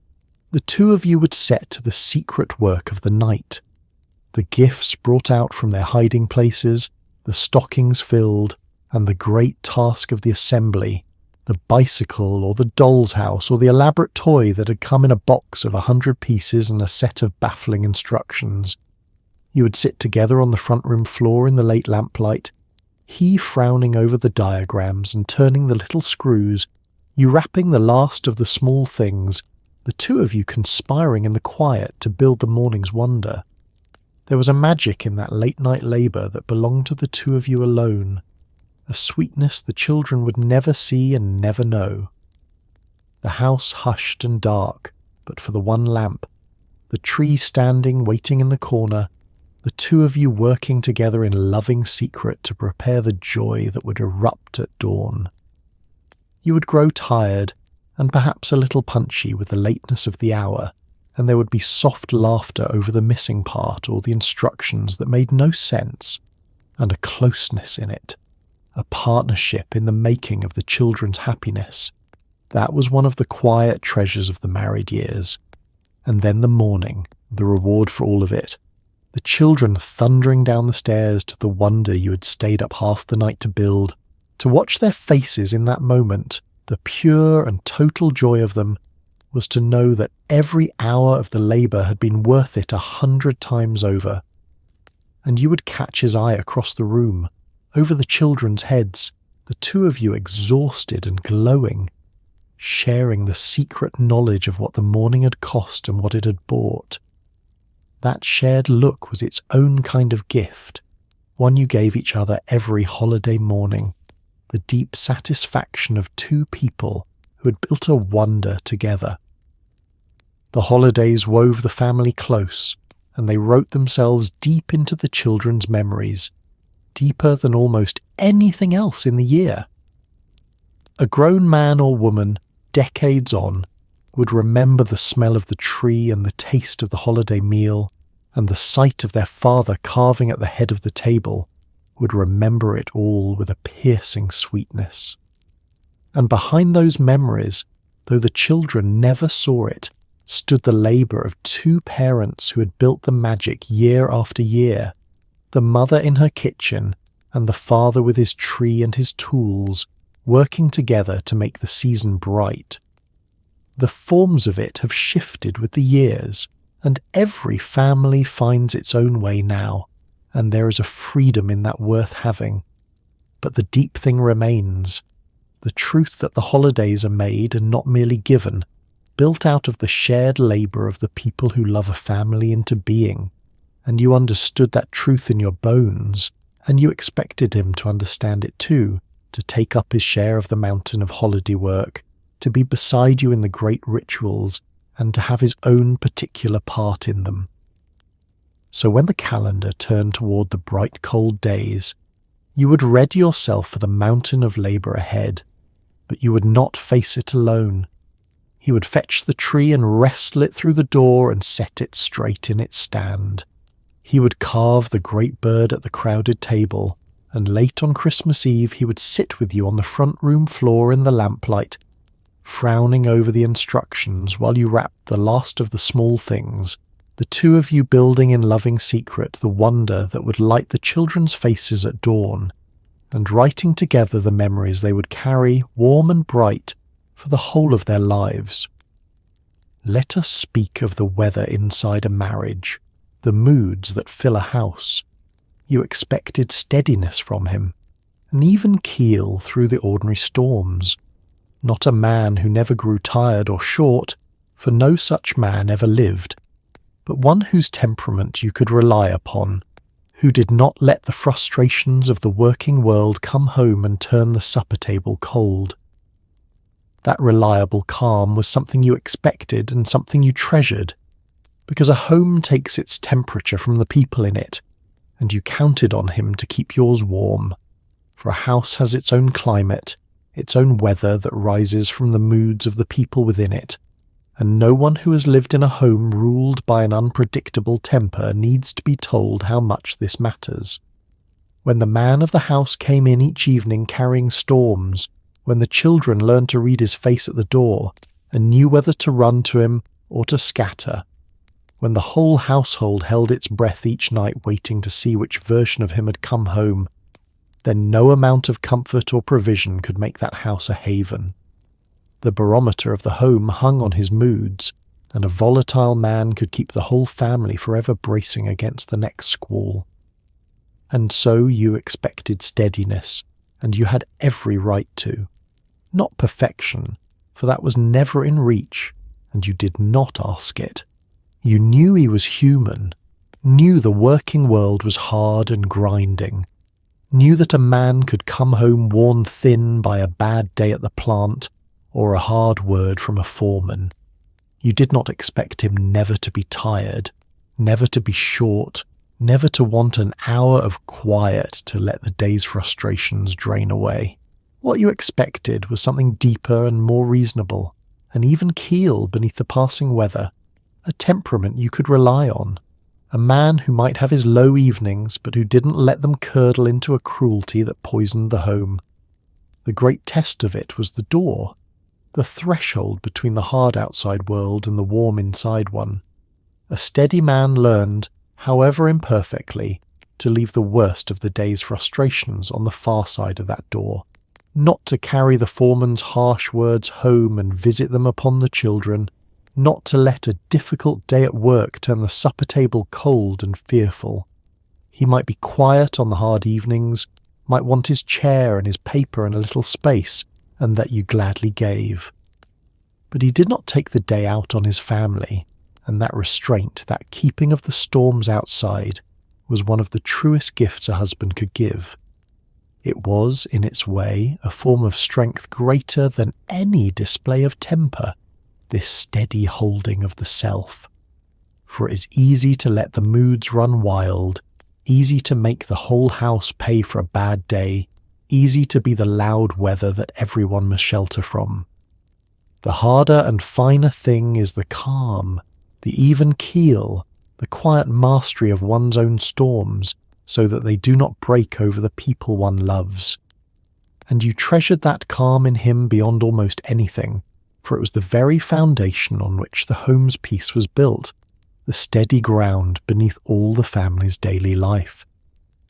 the two of you would set to the secret work of the night. The gifts brought out from their hiding places, the stockings filled, and the great task of the assembly, the bicycle or the doll's house or the elaborate toy that had come in a box of 100 pieces and a set of baffling instructions. You would sit together on the front room floor in the late lamplight, he frowning over the diagrams and turning the little screws, you wrapping the last of the small things, the two of you conspiring in the quiet to build the morning's wonder. There was a magic in that late-night labour that belonged to the two of you alone, a sweetness the children would never see and never know. The house hushed and dark, but for the one lamp, the tree standing waiting in the corner, the two of you working together in loving secret to prepare the joy that would erupt at dawn. You would grow tired, and perhaps a little punchy with the lateness of the hour, and there would be soft laughter over the missing part or the instructions that made no sense, and a closeness in it, a partnership in the making of the children's happiness. That was one of the quiet treasures of the married years. And then the morning, the reward for all of it, the children thundering down the stairs to the wonder you had stayed up half the night to build, to watch their faces in that moment, the pure and total joy of them, was to know that every hour of the labour had been worth it 100 times over. And you would catch his eye across the room, over the children's heads, the two of you exhausted and glowing, sharing the secret knowledge of what the morning had cost and what it had bought. That shared look was its own kind of gift, one you gave each other every holiday morning, the deep satisfaction of two people who had built a wonder together. The holidays wove the family close, and they wrote themselves deep into the children's memories, deeper than almost anything else in the year. A grown man or woman, decades on, would remember the smell of the tree and the taste of the holiday meal, and the sight of their father carving at the head of the table, would remember it all with a piercing sweetness. And behind those memories, though the children never saw it, stood the labour of two parents who had built the magic year after year, the mother in her kitchen and the father with his tree and his tools, working together to make the season bright. The forms of it have shifted with the years, and every family finds its own way now, and there is a freedom in that worth having. But the deep thing remains, the truth that the holidays are made and not merely given, built out of the shared labour of the people who love a family into being, and you understood that truth in your bones, and you expected him to understand it too, to take up his share of the mountain of holiday work, to be beside you in the great rituals, and to have his own particular part in them. So when the calendar turned toward the bright cold days, you would ready yourself for the mountain of labour ahead, but you would not face it alone. He would fetch the tree and wrestle it through the door and set it straight in its stand. He would carve the great bird at the crowded table, and late on Christmas Eve he would sit with you on the front room floor in the lamplight, frowning over the instructions while you wrapped the last of the small things, the two of you building in loving secret the wonder that would light the children's faces at dawn, and writing together the memories they would carry warm and bright for the whole of their lives. Let us speak of the weather inside a marriage, the moods that fill a house. You expected steadiness from him, an even keel through the ordinary storms. Not a man who never grew tired or short, for no such man ever lived, but one whose temperament you could rely upon, who did not let the frustrations of the working world come home and turn the supper table cold. That reliable calm was something you expected and something you treasured, because a home takes its temperature from the people in it, and you counted on him to keep yours warm, for a house has its own climate, its own weather that rises from the moods of the people within it, and no one who has lived in a home ruled by an unpredictable temper needs to be told how much this matters. When the man of the house came in each evening carrying storms, when the children learned to read his face at the door and knew whether to run to him or to scatter, when the whole household held its breath each night waiting to see which version of him had come home, then no amount of comfort or provision could make that house a haven. The barometer of the home hung on his moods, and a volatile man could keep the whole family forever bracing against the next squall. And so you expected steadiness, and you had every right to. Not perfection, for that was never in reach, and you did not ask it. You knew he was human, knew the working world was hard and grinding, knew that a man could come home worn thin by a bad day at the plant or a hard word from a foreman. You did not expect him never to be tired, never to be short, never to want an hour of quiet to let the day's frustrations drain away. What you expected was something deeper and more reasonable, an even keel beneath the passing weather, a temperament you could rely on, a man who might have his low evenings but who didn't let them curdle into a cruelty that poisoned the home. The great test of it was the door, the threshold between the hard outside world and the warm inside one. A steady man learned, however imperfectly, to leave the worst of the day's frustrations on the far side of that door, not to carry the foreman's harsh words home and visit them upon the children, not to let a difficult day at work turn the supper table cold and fearful. He might be quiet on the hard evenings, might want his chair and his paper and a little space, and that you gladly gave. But he did not take the day out on his family, and that restraint, that keeping of the storms outside, was one of the truest gifts a husband could give. It was, in its way, a form of strength greater than any display of temper, this steady holding of the self. For it is easy to let the moods run wild, easy to make the whole house pay for a bad day, easy to be the loud weather that everyone must shelter from. The harder and finer thing is the calm, the even keel, the quiet mastery of one's own storms, so that they do not break over the people one loves. And you treasured that calm in him beyond almost anything, for it was the very foundation on which the home's peace was built, the steady ground beneath all the family's daily life.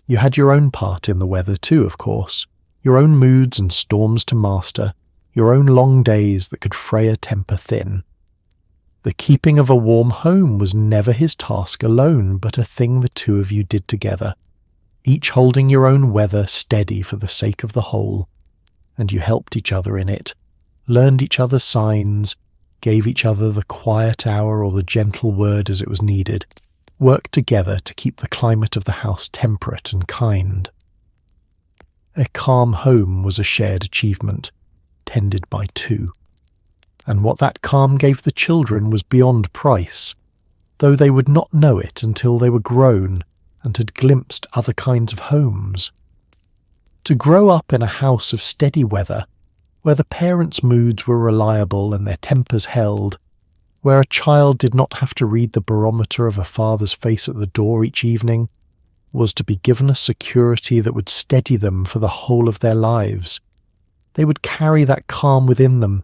You had your own part in the weather too, of course, your own moods and storms to master, your own long days that could fray a temper thin. The keeping of a warm home was never his task alone, but a thing the two of you did together, each holding your own weather steady for the sake of the whole, and you helped each other in it, learned each other's signs, gave each other the quiet hour or the gentle word as it was needed, worked together to keep the climate of the house temperate and kind. A calm home was a shared achievement, tended by two. And what that calm gave the children was beyond price, though they would not know it until they were grown and had glimpsed other kinds of homes. To grow up in a house of steady weather, where the parents' moods were reliable and their tempers held, where a child did not have to read the barometer of a father's face at the door each evening, was to be given a security that would steady them for the whole of their lives. They would carry that calm within them,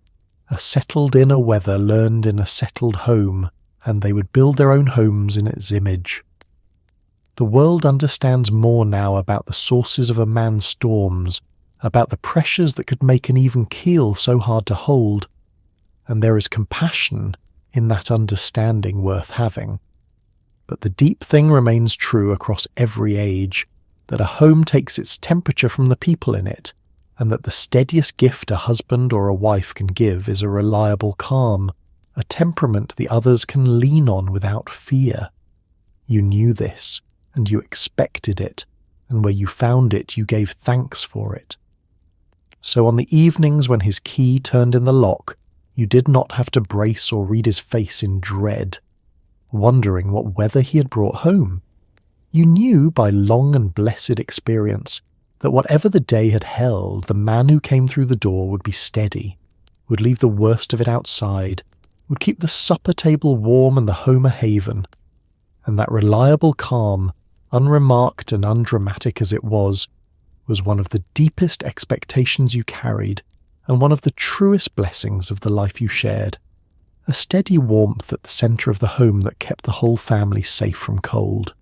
a settled inner weather learned in a settled home, and they would build their own homes in its image. The world understands more now about the sources of a man's storms, about the pressures that could make an even keel so hard to hold, and there is compassion in that understanding worth having. But the deep thing remains true across every age, that a home takes its temperature from the people in it, and that the steadiest gift a husband or a wife can give is a reliable calm, a temperament the others can lean on without fear. You knew this, and you expected it, and where you found it you gave thanks for it. So on the evenings when his key turned in the lock, you did not have to brace or read his face in dread, wondering what weather he had brought home. You knew by long and blessed experience that whatever the day had held, the man who came through the door would be steady, would leave the worst of it outside, would keep the supper table warm and the home a haven. And that reliable calm, unremarked and undramatic as it was one of the deepest expectations you carried, and one of the truest blessings of the life you shared. A steady warmth at the centre of the home that kept the whole family safe from cold.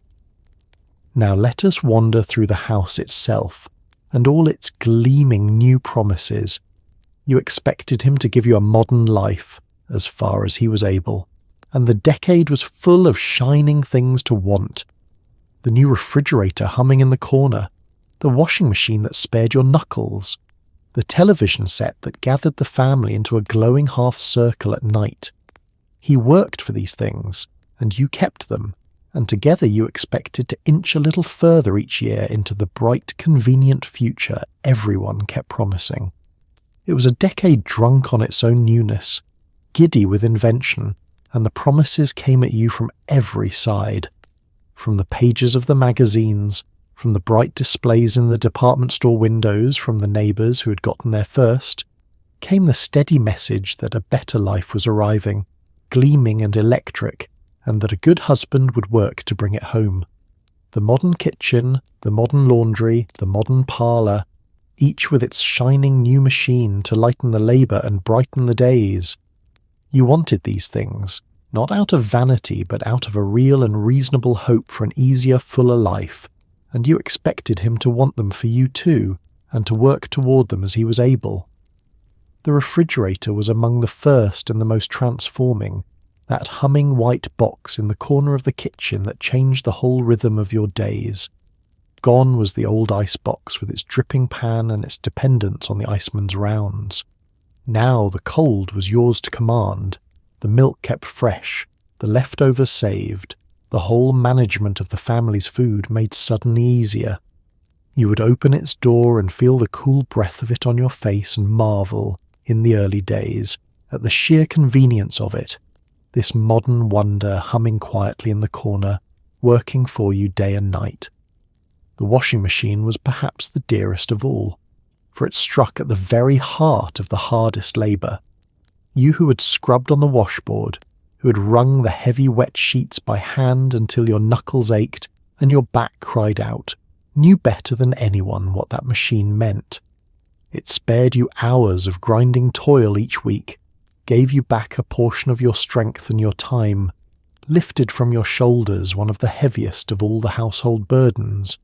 Now let us wander through the house itself, and all its gleaming new promises. You expected him to give you a modern life, as far as he was able, and the decade was full of shining things to want. The new refrigerator humming in the corner, the washing machine that spared your knuckles, the television set that gathered the family into a glowing half-circle at night. He worked for these things, and you kept them, and together you expected to inch a little further each year into the bright, convenient future everyone kept promising. It was a decade drunk on its own newness, giddy with invention, and the promises came at you from every side. From the pages of the magazines, from the bright displays in the department store windows from the neighbours who had gotten there first, came the steady message that a better life was arriving, gleaming and electric, and that a good husband would work to bring it home. The modern kitchen, the modern laundry, the modern parlour, each with its shining new machine to lighten the labour and brighten the days. You wanted these things, not out of vanity but out of a real and reasonable hope for an easier, fuller life, and you expected him to want them for you too, and to work toward them as he was able. The refrigerator was among the first and the most transforming, that humming white box in the corner of the kitchen that changed the whole rhythm of your days. Gone was the old icebox with its dripping pan and its dependence on the iceman's rounds. Now the cold was yours to command, the milk kept fresh, the leftovers saved, the whole management of the family's food made suddenly easier. You would open its door and feel the cool breath of it on your face and marvel, in the early days, at the sheer convenience of it, this modern wonder humming quietly in the corner, working for you day and night. The washing machine was perhaps the dearest of all, for it struck at the very heart of the hardest labour. You who had scrubbed on the washboard, who had wrung the heavy wet sheets by hand until your knuckles ached and your back cried out, knew better than anyone what that machine meant. It spared you hours of grinding toil each week, gave you back a portion of your strength and your time, lifted from your shoulders one of the heaviest of all the household burdens.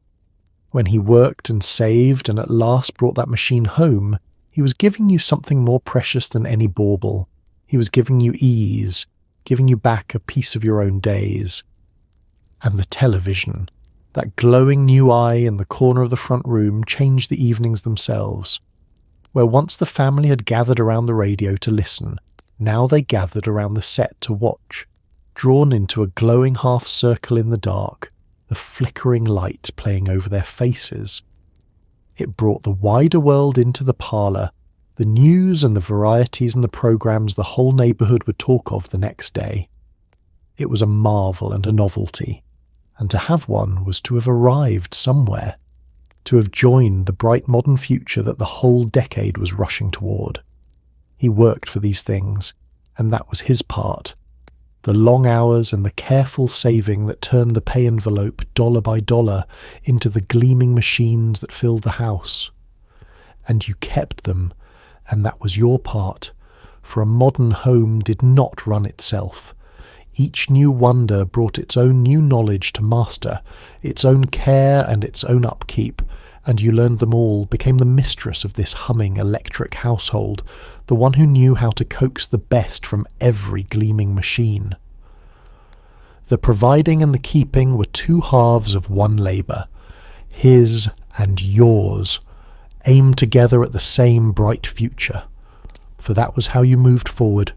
When he worked and saved and at last brought that machine home, he was giving you something more precious than any bauble. He was giving you ease, giving you back a piece of your own days. And the television, that glowing new eye in the corner of the front room, changed the evenings themselves. Where once the family had gathered around the radio to listen, now they gathered around the set to watch, drawn into a glowing half-circle in the dark, the flickering light playing over their faces. It brought the wider world into the parlour, the news and the varieties and the programmes the whole neighbourhood would talk of the next day. It was a marvel and a novelty, and to have one was to have arrived somewhere, to have joined the bright modern future that the whole decade was rushing toward. He worked for these things, and that was his part. The long hours and the careful saving that turned the pay envelope dollar by dollar into the gleaming machines that filled the house. And you kept them, and that was your part, for a modern home did not run itself. Each new wonder brought its own new knowledge to master, its own care and its own upkeep, and you learned them all, became the mistress of this humming electric household, the one who knew how to coax the best from every gleaming machine. The providing and the keeping were two halves of one labour, his and yours, aimed together at the same bright future. For that was how you moved forward,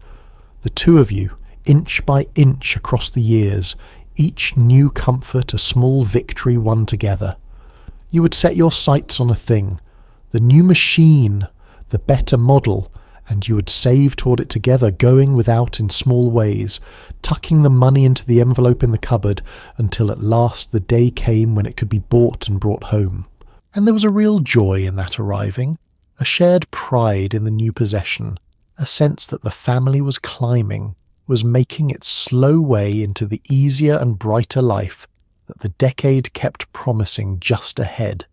the two of you, inch by inch across the years, each new comfort a small victory won together. You would set your sights on a thing, the new machine, the better model, and you would save toward it together, going without in small ways, tucking the money into the envelope in the cupboard until at last the day came when it could be bought and brought home. And there was a real joy in that arriving, a shared pride in the new possession, a sense that the family was climbing, was making its slow way into the easier and brighter life that the decade kept promising just ahead.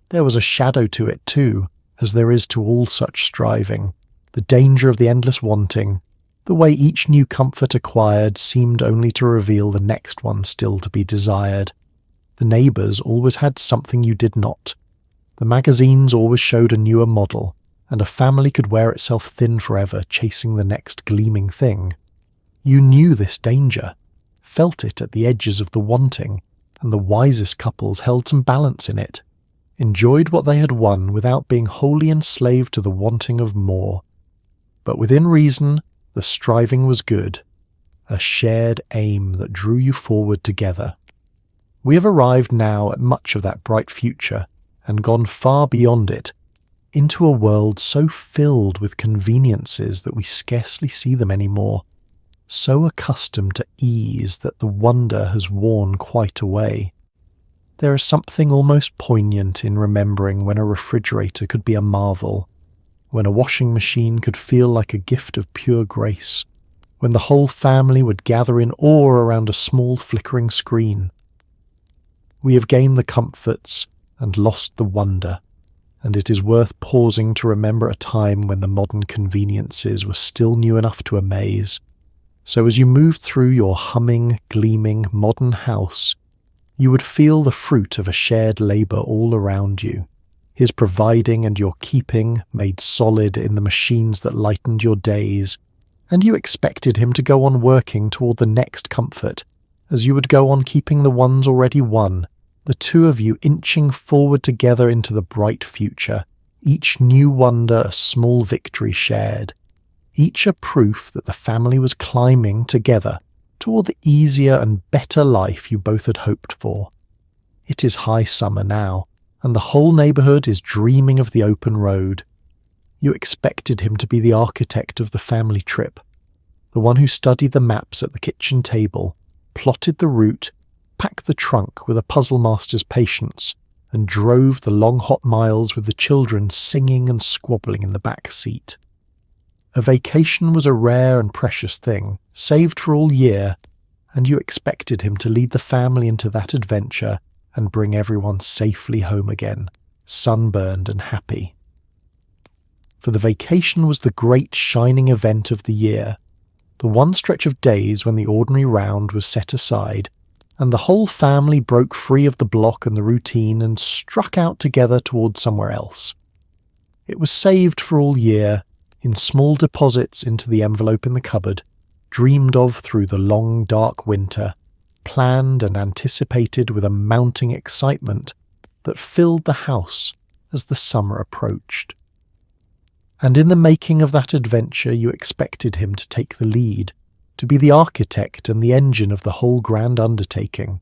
There was a shadow to it too, as there is to all such striving, the danger of the endless wanting, the way each new comfort acquired seemed only to reveal the next one still to be desired. The neighbours always had something you did not. The magazines always showed a newer model, and a family could wear itself thin forever chasing the next gleaming thing. You knew this danger, felt it at the edges of the wanting, and the wisest couples held some balance in it, enjoyed what they had won without being wholly enslaved to the wanting of more. But within reason, the striving was good, a shared aim that drew you forward together. We have arrived now at much of that bright future, and gone far beyond it, into a world so filled with conveniences that we scarcely see them anymore, so accustomed to ease that the wonder has worn quite away. There is something almost poignant in remembering when a refrigerator could be a marvel, when a washing machine could feel like a gift of pure grace, when the whole family would gather in awe around a small flickering screen. We have gained the comforts and lost the wonder, and it is worth pausing to remember a time when the modern conveniences were still new enough to amaze. So as you moved through your humming, gleaming, modern house, you would feel the fruit of a shared labour all around you, his providing and your keeping made solid in the machines that lightened your days, and you expected him to go on working toward the next comfort, as you would go on keeping the ones already won, the two of you inching forward together into the bright future, each new wonder a small victory shared, each a proof that the family was climbing together toward the easier and better life you both had hoped for. It is high summer now, and the whole neighbourhood is dreaming of the open road. You expected him to be the architect of the family trip, the one who studied the maps at the kitchen table, plotted the route, packed the trunk with a puzzle master's patience, and drove the long hot miles with the children singing and squabbling in the back seat. A vacation was a rare and precious thing, saved for all year, and you expected him to lead the family into that adventure and bring everyone safely home again, sunburned and happy. For the vacation was the great shining event of the year, the one stretch of days when the ordinary round was set aside, and the whole family broke free of the block and the routine and struck out together towards somewhere else. It was saved for all year, in small deposits into the envelope in the cupboard, dreamed of through the long dark winter, planned and anticipated with a mounting excitement that filled the house as the summer approached. And in the making of that adventure you expected him to take the lead, to be the architect and the engine of the whole grand undertaking.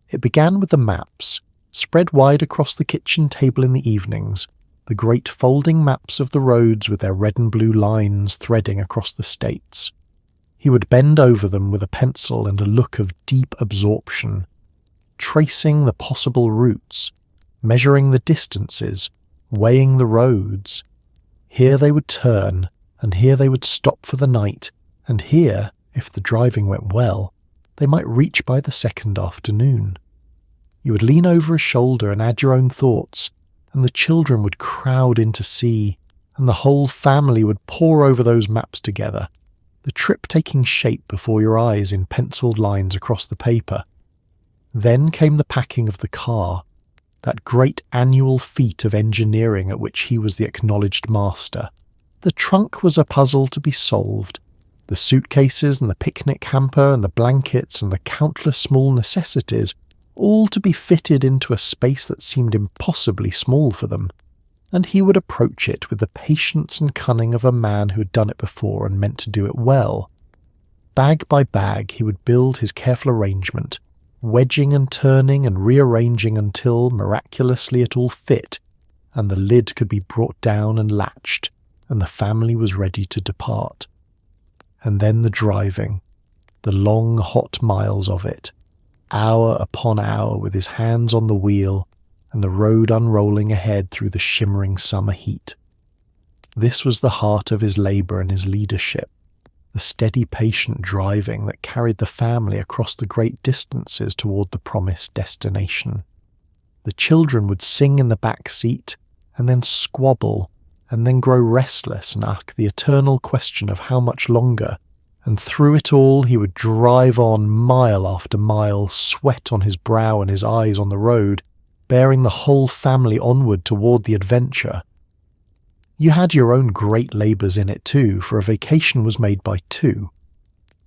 It began with the maps, spread wide across the kitchen table in the evenings, the great folding maps of the roads with their red and blue lines threading across the states. He would bend over them with a pencil and a look of deep absorption, tracing the possible routes, measuring the distances, weighing the roads. Here they would turn, and here they would stop for the night, and here, if the driving went well, they might reach by the second afternoon. You would lean over a shoulder and add your own thoughts, and the children would crowd in to see, and the whole family would pore over those maps together, the trip taking shape before your eyes in penciled lines across the paper. Then came the packing of the car, that great annual feat of engineering at which he was the acknowledged master. The trunk was a puzzle to be solved. The suitcases and the picnic hamper and the blankets and the countless small necessities, all to be fitted into a space that seemed impossibly small for them. And he would approach it with the patience and cunning of a man who had done it before and meant to do it well. Bag by bag he would build his careful arrangement, wedging and turning and rearranging until, miraculously, it all fit, and the lid could be brought down and latched, and the family was ready to depart. And then the driving, the long hot miles of it, hour upon hour with his hands on the wheel, and the road unrolling ahead through the shimmering summer heat. This was the heart of his labour and his leadership, the steady patient driving that carried the family across the great distances toward the promised destination. The children would sing in the back seat, and then squabble, and then grow restless and ask the eternal question of how much longer, and through it all he would drive on mile after mile, sweat on his brow and his eyes on the road, bearing the whole family onward toward the adventure. You had your own great labours in it too, for a vacation was made by two.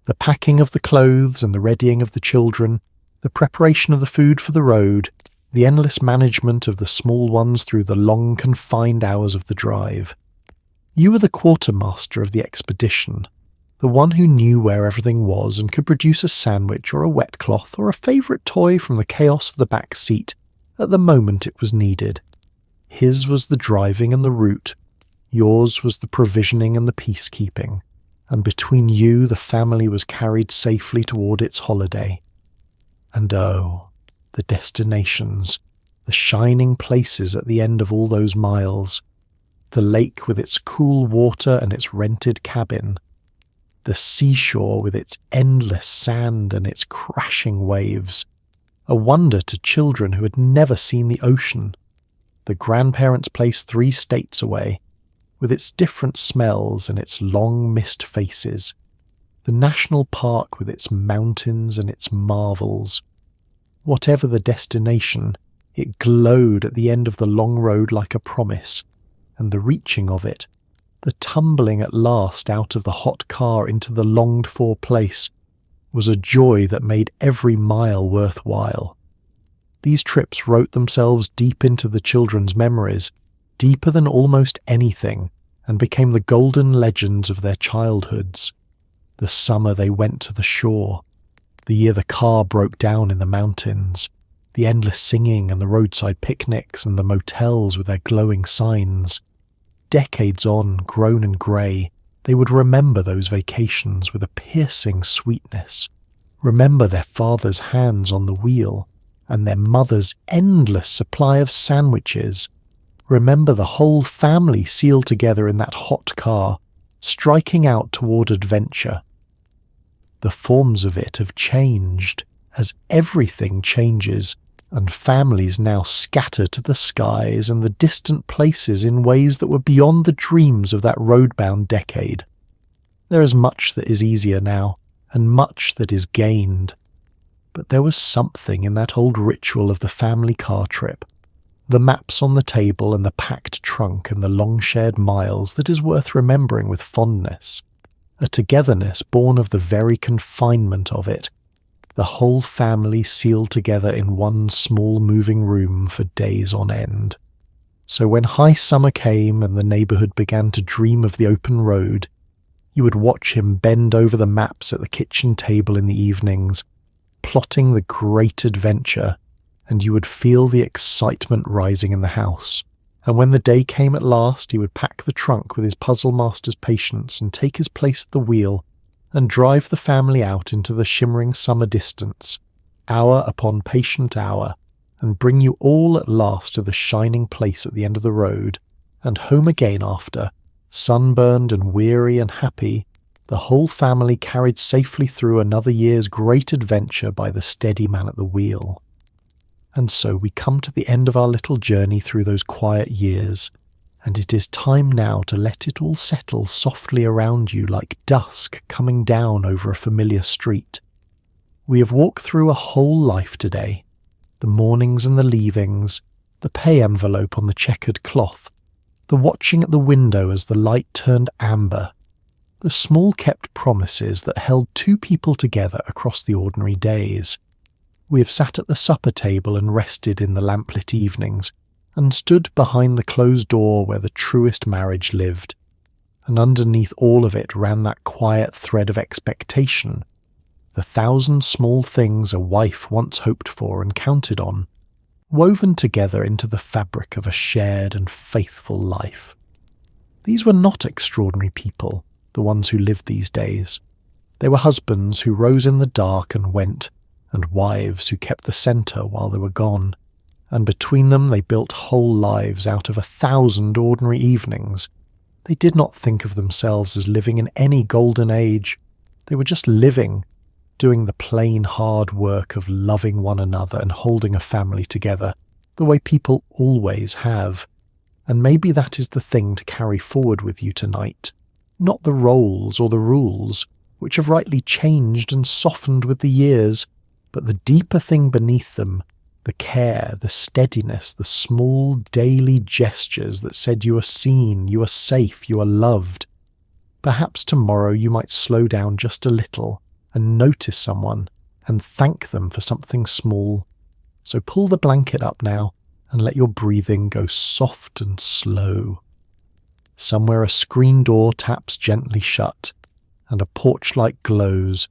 The packing of the clothes and the readying of the children, the preparation of the food for the road, the endless management of the small ones through the long confined hours of the drive. You were the quartermaster of the expedition, the one who knew where everything was and could produce a sandwich or a wet cloth or a favourite toy from the chaos of the back seat at the moment it was needed. His was the driving and the route, yours was the provisioning and the peacekeeping, and between you the family was carried safely toward its holiday. And oh, the destinations, the shining places at the end of all those miles, the lake with its cool water and its rented cabin, the seashore with its endless sand and its crashing waves, a wonder to children who had never seen the ocean, the grandparents' place 3 states away, with its different smells and its long mist faces, the national park with its mountains and its marvels. Whatever the destination, it glowed at the end of the long road like a promise, and the reaching of it, the tumbling at last out of the hot car into the longed-for place, was a joy that made every mile worthwhile. These trips wrote themselves deep into the children's memories, deeper than almost anything, and became the golden legends of their childhoods. The summer they went to the shore, the year the car broke down in the mountains, the endless singing and the roadside picnics and the motels with their glowing signs. Decades on, grown and grey, they would remember those vacations with a piercing sweetness, remember their father's hands on the wheel, and their mother's endless supply of sandwiches, remember the whole family sealed together in that hot car, striking out toward adventure. The forms of it have changed, as everything changes, and families now scatter to the skies and the distant places in ways that were beyond the dreams of that road-bound decade. There is much that is easier now, and much that is gained. But there was something in that old ritual of the family car trip, the maps on the table and the packed trunk and the long shared miles that is worth remembering with fondness, a togetherness born of the very confinement of it, the whole family sealed together in one small moving room for days on end. So when high summer came and the neighbourhood began to dream of the open road, you would watch him bend over the maps at the kitchen table in the evenings, plotting the great adventure, and you would feel the excitement rising in the house. And when the day came at last, he would pack the trunk with his puzzle master's patience and take his place at the wheel and drive the family out into the shimmering summer distance, hour upon patient hour, and bring you all at last to the shining place at the end of the road, and home again after, sunburned and weary and happy, the whole family carried safely through another year's great adventure by the steady man at the wheel. And so we come to the end of our little journey through those quiet years, and it is time now to let it all settle softly around you like dusk coming down over a familiar street. We have walked through a whole life today, the mornings and the leavings, the pay envelope on the checkered cloth, the watching at the window as the light turned amber, the small kept promises that held two people together across the ordinary days. We have sat at the supper table and rested in the lamplit evenings, and stood behind the closed door where the truest marriage lived, and underneath all of it ran that quiet thread of expectation, the 1,000 small things a wife once hoped for and counted on, woven together into the fabric of a shared and faithful life. These were not extraordinary people, the ones who lived these days. They were husbands who rose in the dark and went, and wives who kept the centre while they were gone, and between them they built whole lives out of 1,000 ordinary evenings. They did not think of themselves as living in any golden age. They were just living, doing the plain hard work of loving one another and holding a family together, the way people always have. And maybe that is the thing to carry forward with you tonight. Not the roles or the rules, which have rightly changed and softened with the years, but the deeper thing beneath them, the care, the steadiness, the small daily gestures that said you are seen, you are safe, you are loved. Perhaps tomorrow you might slow down just a little and notice someone and thank them for something small. So pull the blanket up now and let your breathing go soft and slow. Somewhere a screen door taps gently shut, and a porch light glows